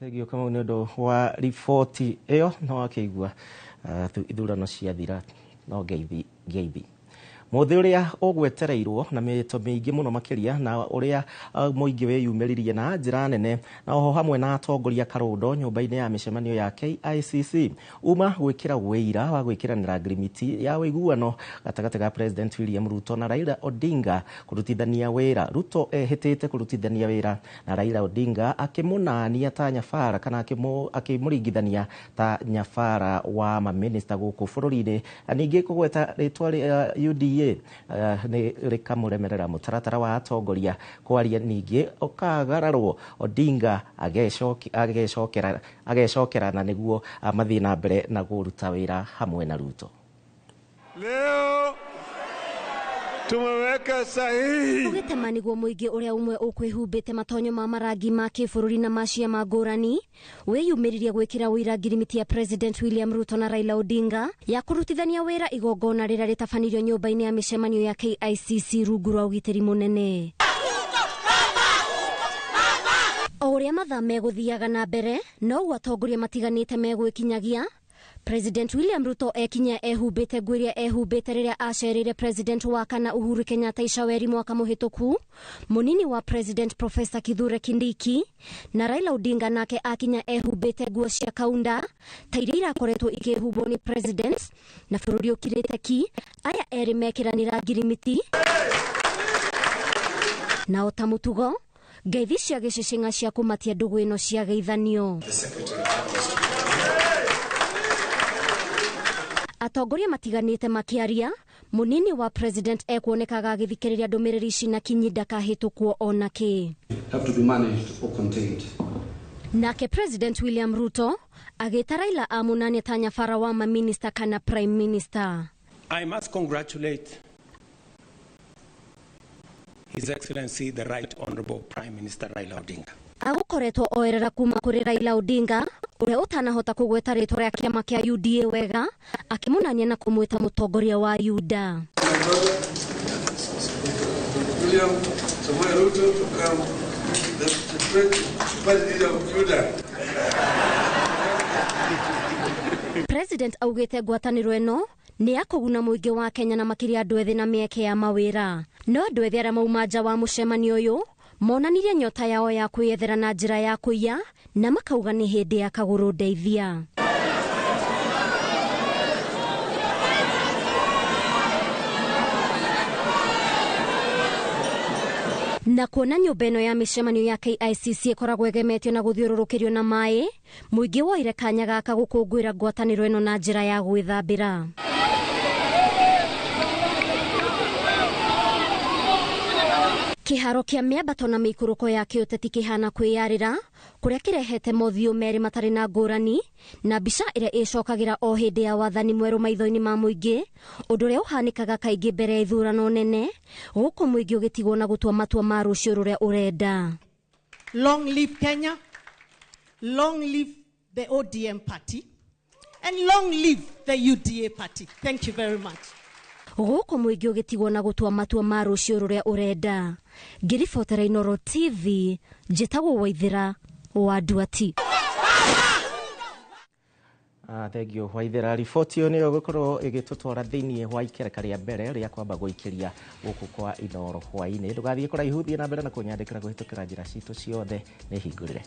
Thegio Kamau nĩ ũndũ wa riboti ĩyo, no wakĩigua ithurano ciathira no ngeithi. Mũthĩ ũrĩa ũgwetereirwo na mĩto mĩingĩ mũno makĩria na ũrĩa mũingĩ wĩyumĩririe na njĩra nene, na oho hamwe na atongoria karũndo nyũmba-inĩ ya mĩcemanio ya KICC uma gwĩkĩra wĩira wa gwĩkĩranĩra ngirimiti ya ũiguano gatagatĩ ga President William Ruto na Raila Odinga kũrutithania wĩra. Ruto ehĩtĩte kũrutithania wĩra na Raila Odinga akĩmũnania ta nyabara kana akĩmũringithania ta nyabara wa maminista gũkũ bũrũri-inĩ, ningĩ kũgweta rĩtwa rĩa UDA nĩ rĩkamũremerera mũtaratara wa atongoria kwaria, ningĩ ũkagararwo Odinga agecokerana nĩguo mathiĩ na mbere na kũruta wĩra hamwe na Ruto. Leo tumeweka sahihi ũgĩtema nĩguo mũingĩ ũrĩa ũmwe ũkwĩhumbĩte matonyo ma marangi ma kĩbũrũri na macia ma ngũrani wĩyumĩririe gwĩkĩra wĩira ngirimiti ya President William Ruto na Raila Odinga ya kũrutithania wĩra igongona rĩrĩa rĩtabanirio nyũmba-inĩ ya mĩcemanio ya KICC rungu rwa ũgitĩri mũnene. O ũrĩa mathaa megũthiaga na mbere, no atongoria matiganĩte megwĩkinyagia. President William Ruto ekinya ehumbĩte nguo iria ehumbĩte rĩrĩa acereire President wa kana Uhuru Kenyatta icaweri mwaka mũhĩtũku, mũnini wa President Professor Kithure Kindiki, na Raila Odinga nake akinya ehumbĩte nguo cia kaunda ta iria irakoretwo ikĩhumbwo ni President na bũrũri ũkirĩte ki. Aya erĩ mekĩranĩra ngirimiti na o ta mũtugo ngeithi cia gĩcĩcĩng'a cia kũmatia ndũgũ ĩno cia geithanio. Atongoria matiganĩte makĩaria, mũnini wa President ekuonekaga agĩthikĩrĩria ndũmĩrĩri ici na kinyi ndakahĩtũkwo ona kĩ. Have to be managed or contained. Nake President William Ruto agĩta Raila amũnania ta nyabara wa maminista kana Prime Minister. I must congratulate His Excellency the Right Honorable Prime Minister Raila Odinga. agukoretwo oerera kuma kuri Raila Odinga uria utanahota kugweta ritwa ria kiama kia UDA wega akimunania na kumwita mutongoria wa UDA. William Samoei Ruto to become the president of UDA. President augite ngwataniro eno ni akuguna muingi wa Kenya na makiria andu ethi na mieke ya mawira. No andu ethi aria mauma nja wa mucemanio uyu monanirie nyota yao ya kwiyethera na njira ya kuiya na makauga ni hindi ya kaguru ndeithia. Na kuona nyumba ino ya micemanio ya KICC ikoragwo egemetio na guthiururukirio na mai, muingi woire kanya gaka gukungwira ngwataniro ino na njira ya gwithambira. Kiharo kia miambato na mikuruko ya kiuteti kihana kwiyarira kuria kirehete mothiu meri matari na ngurani na bica iria icokagira o hindi ya wathani mweru maitho-ini ma muingi undu uria uhanikaga kaingi mbere ya ithurano nene guku muingi ugitigwo na gutua matua ma rucio ruria urenda. Long live Kenya, long live the ODM party, and long live the UDA party. Thank you very much. Guku muingi ugitigwo na gutua matua ma rucio ruria urenda. Ngiribotera Inooro TV, njitagwo Waithira wa Nduati. Thank you Waithira. Riboti iyo niyo gukorwo igitutwara thiini wa ikereka ria mbere ria kwamba guikiria guku kwa Inooro hwaini. Ndugathie kuraihu thie na mbere na kunyandikira guhitukira njira citu ciothe ni hingurire.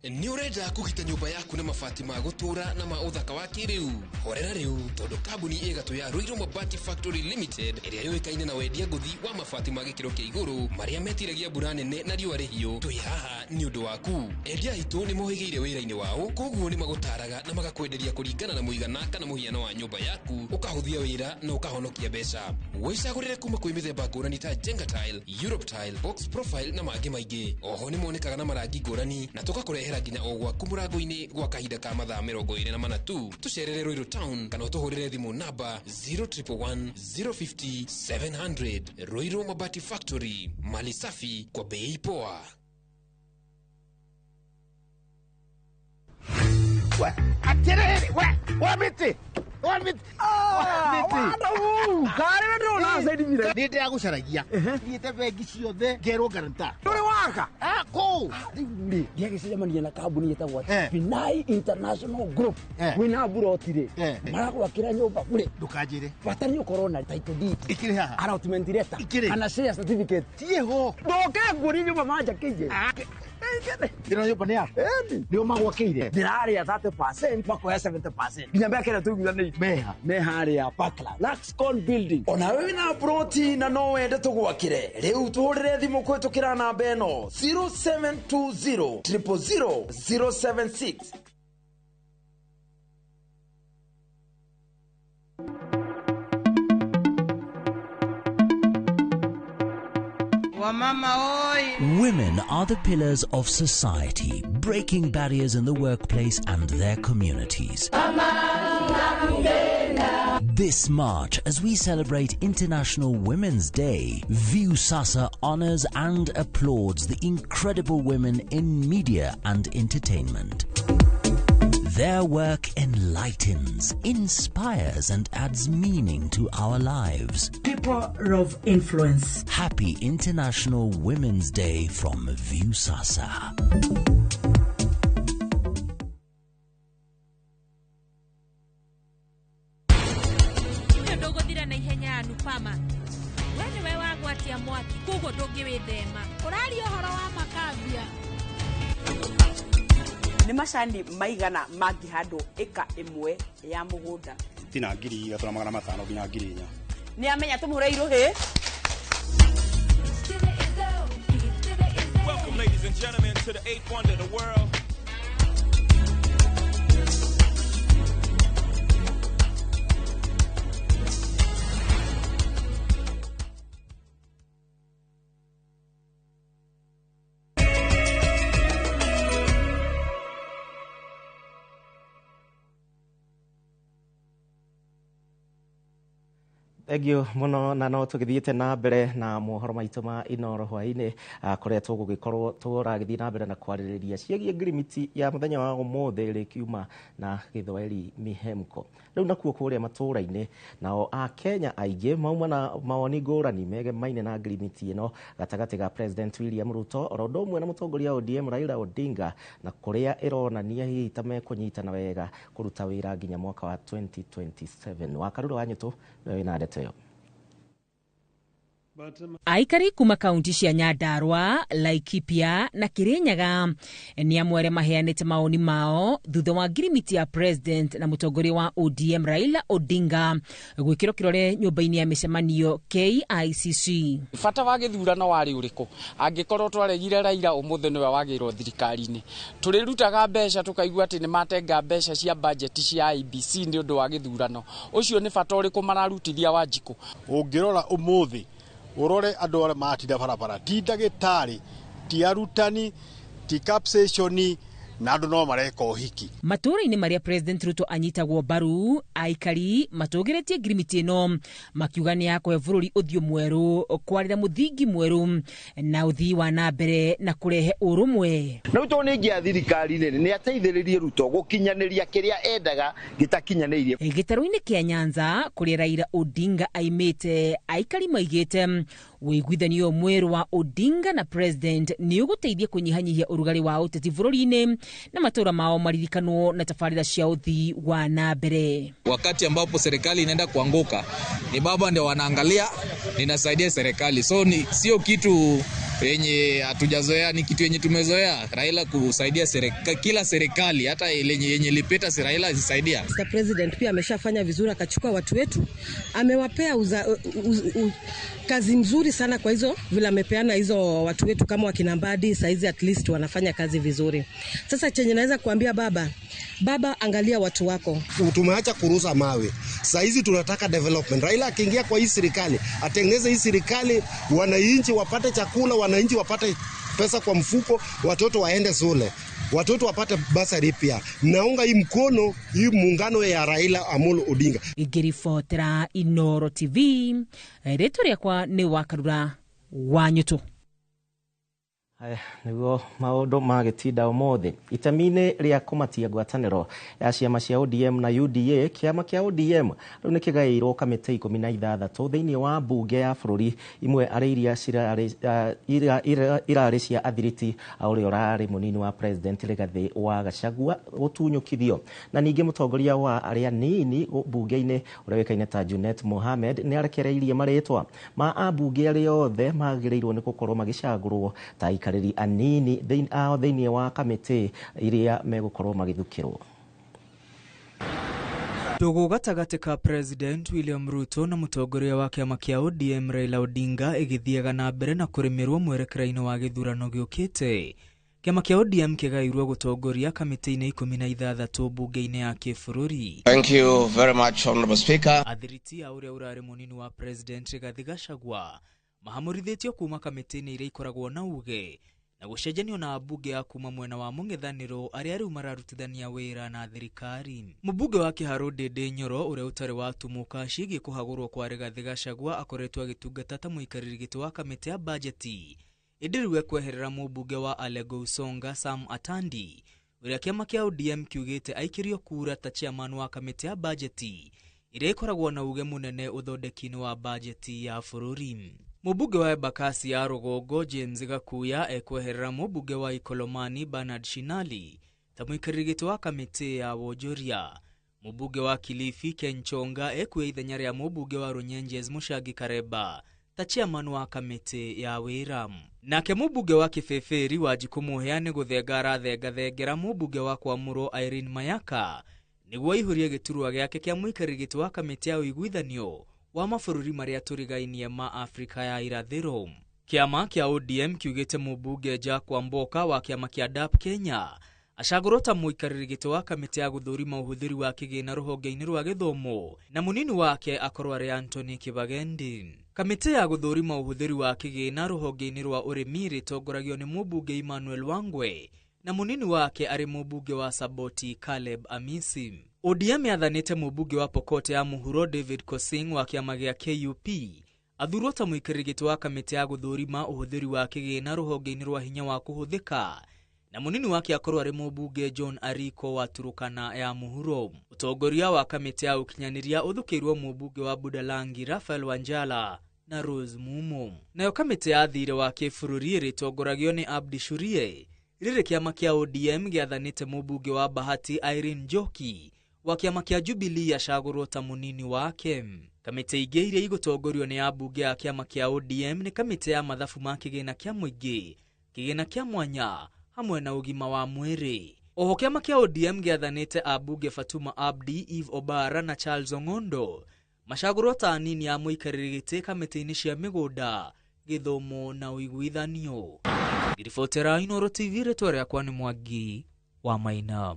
Ni urenda kugita nyumba yaku na mabati ma gutura na ma uthaka wa kiriu. Horera riu tondu kambuni igatu ya Ruiru Mabati Factory Limited iria yoikaine na wendia nguthi wa mabati ma gikiro kia iguru maria metiragia mbura nene na riua rihiu. Twi haha ni undu waku. Endia itu ni mohigeire wira-ini wao, koguo ni magutaraga na magakwenderia kuringana na muigana kana muhiano wa nyumba yaku, ukahuthia wira na ukahonokia mbeca. Wicagurire kuma kwi mithemba ngurani ta Jenga Tile, Europe Tile, Box Profile na mangi maingi. Oho ni monekaga na marangi ngurani na tugakurehera nginya o gwaku murango-ini gwa kahinda ka mathaa 24 tu. Tucerere Ruiru Town kana utuhurire thimu namba 0111 050 700. Ruiru Mabati Factory, mali safi kwa bei poa. Atiriri, wamiti. Kare ndo na zaidi mira. Nite ya gucaragia. Nite bengi ciothe ngero garanta. Uri waka? Ko. Ndiye gicemania na kambuni yetagwo Pinai International Group. Wina burotire. Maragwakira nyumba kure. Ndukajire. Batari ukorwo na title deed. Ikire haha. Allotment letter. Ana share certificate. Tieho. Ndoke nguri nyumba manja kije. Ndino nyumba ni yako. Ndio magwakire. Ndiraria 30% makoya 70%. Nginya kera tu ngani meha ya Parkland Laxcon Building. Ona wewe na broti na no wende tugwakire. Riu tuhurire thimu kwitukira namba eno 0720 000 076. Women are the pillars of society, breaking barriers in the workplace and their communities. This March, as we celebrate International Women's Day, Viusasa honors and applauds the incredible women in media and entertainment. Their work enlightens, inspires, and adds meaning to our lives. People of influence. Happy International Women's Day from Viusasa. Ni macani maigana mangihando eka imwe ya mugunda tina ngiri 3,500 nginya ngiri 4. Ni amenya tumuhure iruhi. Welcome ladies and gentlemen to the 8th wonder of the world. Egyo muno na no tugithiete na mbere na mohoro maitu ma Inoro hwaini kuria tugugikorwo turagithii na mbere na kwaririria ciagie ngirimiti ya muthenya wa umuthi ri kiuma na githweri mihemko riu nakuo kuria matura-ini nao a Kenya aingĩ mauma na mawoni ngũrani megemaine na ngirimiti ino gatagati ga President William Ruto oro ũndũ ũmwe na mũtongoria wa ODM Raila Odinga na kuria ironania hihi ta mekunyitana wega kuruta wĩra nginya mwaka wa 2027 wakarura wanyutu na ndeto yo. Aikari kuma kaunti cia Nyandarua, Laikipia na Kirinyaga ni amwe maheanite maoni mao thutha wa ngirimiti ya President na mũtongoria wa ODM Raila Odinga gwikiro kirore nyumba-ini ya micemanio KICC. Bata wa githurano wari uriku angikorwo twaregire Raila umuthe niwe wagirwo thirikari-ini turirutaga mbeca tukaigua ati ni matenga mbeca cia budget cia IBC ni undu wa githurano ucio ni bata uriku mararutithia Wanjiku ungirora umuthi urore andu ara matida barabara ti ndagitari ti arutani ti capsation na andu no mareka uhiki matura-ini maria President Ruto anyitagwo baru aikari matugiretie ngirimiti ino makiuga ni yakwe bururi uthio mweru kwarira muthingi mweru na uthii wa na mbere na kurehe urumwe na Ruto ni ngia thirikari ni ateithiririe Ruto gukinyaniria kiria endaga gitakinyanirie gitaru-ini kia Nyanza kuria Raila Odinga aimite aikari maigite wiguithanio mweru wa Odinga na President ni uguteithia kunyihanyihia urugari wa uteti bururi-ini na matura mao maririkanwo na tafarira cia uthii wa na mbere. Wakati ambapo serikali inaenda kuanguka ni baba ndio wanaangalia ninasaidia serikali, so ni sio kitu yenye hatujazoea, ni kitu yenye tumezoea Raila kusaidia kila serikali, hata yenye lipita Raila asisaidia. Mr. President pia ameshafanya vizuri, akachukua watu wetu amewapea kazi nzuri sana. Kwa hizo vile amepeana hizo watu wetu kama wakina Mbadi saizi at least wanafanya kazi vizuri. Sasa chenye naweza kuambia baba angalia watu wako. Tumeacha kurusa mawe. Saizi tunataka development. Raila akiingia kwa hii serikali, atengeneze hii serikali, wananchi wapate chakula, wananchi wapate pesa kwa mfuko, watoto waende shule, watoto wapate basari pia. Naunga hii mkono hii muungano ya Raila Amolo Odinga. Igirifotera Inoro TV. Reto riakwa ni Wakarura Wanyutu. Niguo maundu magitinda umuthi itamine ria kumatia ngwataniro ya ciama cia ODM na UDA. Kiama kia ODM riu nikigairwo kamiti 16 thiini wa bunge ya bururi, imwe areiria irari cia athiriti auria urari munini wa President Rigathi wa Gachagua gutunyukithio, na ningi mutongoria wa aria nini bunge-ini uria wikaine ta Junet Mohamed ni arekereirie maritwa ma abunge aria othe magirirwo ni gukorwo magicagurwo ta anini thiini wa kamiti iria megukorwo magithukirwo. Dogo gatagati ka President William Ruto na mutongoria wa kiama kia ODM Raila Odinga igithiaga na mbere na kurimirwo mwerekera-ini wa githurano giukite. Kiama kia ODM kigairwo gutongoria kamiti-ini 16 bunge-ini ya kibururi. Thank you very much, Honorable Speaker. Athiriti auria urari munini wa President Rigathi Gachagua mahamurithitio kuma kamiti-ini iria ikoragwo na uge na gucenjanio na bunge ya kuma mwena wa mung'ethaniro aria riu mararutithania wira na thirikari. Mubunge wa Kiharu Ndindi Nyoro uria utari watumuka cigi kuhagurwo kwa Rigathi Gachagua akoretwo agitungata ta muikariri giti wa kamiti ya bajeti. Idiriwe kweherera mubunge wa Alego Usonga Sam Atandi uria kiama kia ODM kiugite aikirio kura ta chairman wa kamiti ya bajeti iria ikoragwo na uge munene uthondeki-ini wa bajeti ya bururi. Mubunge wa Embakasi ya Rugongo James Gakuya ekweherera mubunge wa Ikolomani Bernard Shinali ta muikariri giti wa kamiti ya Wonjoria. Mubunge wa Kilifi Ken Chonga ekuya ithenya ria mubunge wa Runyenjes Mushagi Kareba ta chairman wa kamiti ya wira. Nake mubunge wa Kifeferi Wanjiku Muheani guthenga rathengathengera mubunge wa Kwamuro Irene Mayaka niguo ihurie giturwa giake kia muikariri giti wa kamiti ya uiguithanio wa mabururi maria turigainie ma Afrika ya irathiro. Kiama kia ODM kiugite mubunge Jack Wamboka wa kiama kia DAP Kenya acagurota muikariri giti wa kamiti ya guthurima uhuthiri wa kigina ruhonge-ini rwa githomo na munini wake akorwo ari Anthony Kibagendi. Kamiti ya guthurima uhuthiri wa kigina ruhonge-ini rwa urimi ritongoragio ni mubunge Emmanuel Wangwe na munini wake ari mubunge wa Saboti Caleb Amisi. ODM yathanĩte mũmbunge wa Pokot ya mũhuro David Kosing wa kĩama gĩa KUP athurwo ta mũikarĩri wa kamĩtĩ ya gũthũrima ũhũthĩri wa kĩgĩna rũhonge-inĩ rwa hinya wa kũhũthĩka, na mũnini wake akorwo arĩ mũmbunge John Ariko wa Turukana ya mũhuro. Ũtongoria wa kamĩtĩ ya ũkinyanĩria ũthukĩirwo mũmbunge wa Budalangi Raphael Wanjala na Rose Mumo. Nayo kamĩtĩ ya thirĩ wa kĩbũrũri ĩrĩtongoragio nĩ Abdi Shurie rĩrĩ kĩama kĩa ODM gĩathanĩte mũmbunge wa Bahati Irene Njoki wa kĩama kĩa Jubilee acagũrwo ta mũnini wake. Kamĩtĩ ingĩ iria igũtongorio nĩ ambunge ya kĩama kĩa ODM nĩ kamĩtĩ ya mathabu ma kĩgĩna kĩa mũingĩ, kĩgĩna kĩa mwanya hamwe na ũgima wa mwĩrĩ. Oho kĩama kĩa ODM gĩathanĩte ambunge Fatuma Abdi, Eve Obara na Charles Ong'ondo macagũrwo ta anini a mũikarĩri gĩtĩ kamĩtĩ-inĩ cia mĩgũnda, gĩthomo na ũiguithanio. Ngiribotera Inooro TV, rĩtwa rĩakwa nĩ Mwangi wa Maina.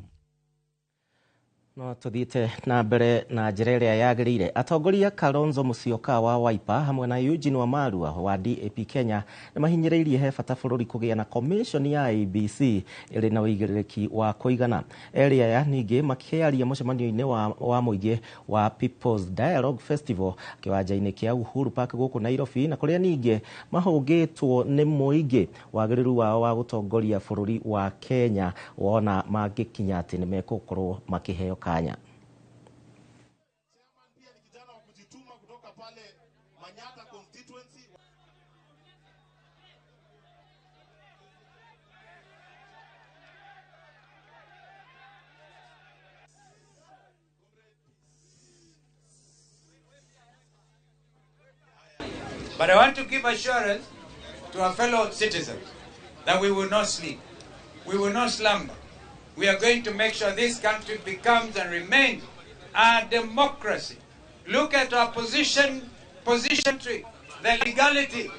No tuthiĩte na mbere na njĩra ĩrĩa yagĩrĩire. Atongoria Kalonzo Musyoka wa Wiper hamwe na Eugene Wamalwa wa DAP Kenya nĩ mahinyĩrĩirie he bata bũrũri kũgĩa na commission ya IEBC ĩrĩ na ũigĩrĩrĩki wa kũigana. Erĩ aya ningĩ makĩaria mũcemanio-inĩ wa mũingĩ wa People's Dialogue Festival kĩwanja-inĩ kĩa Uhuru Park gũkũ Nairobi, na kũrĩa ningĩ mahũngĩtwo nĩ mũingĩ wagĩrĩru wao wa gũtongoria bũrũri wa Kenya wona mangĩkinya atĩ nĩ megũkorwo makĩheo kanya. But I want to give assurance to our fellow citizens that we will not sleep, we will not slumber. We are going to make sure this country becomes and remains a democracy. Look at our position tree, the legality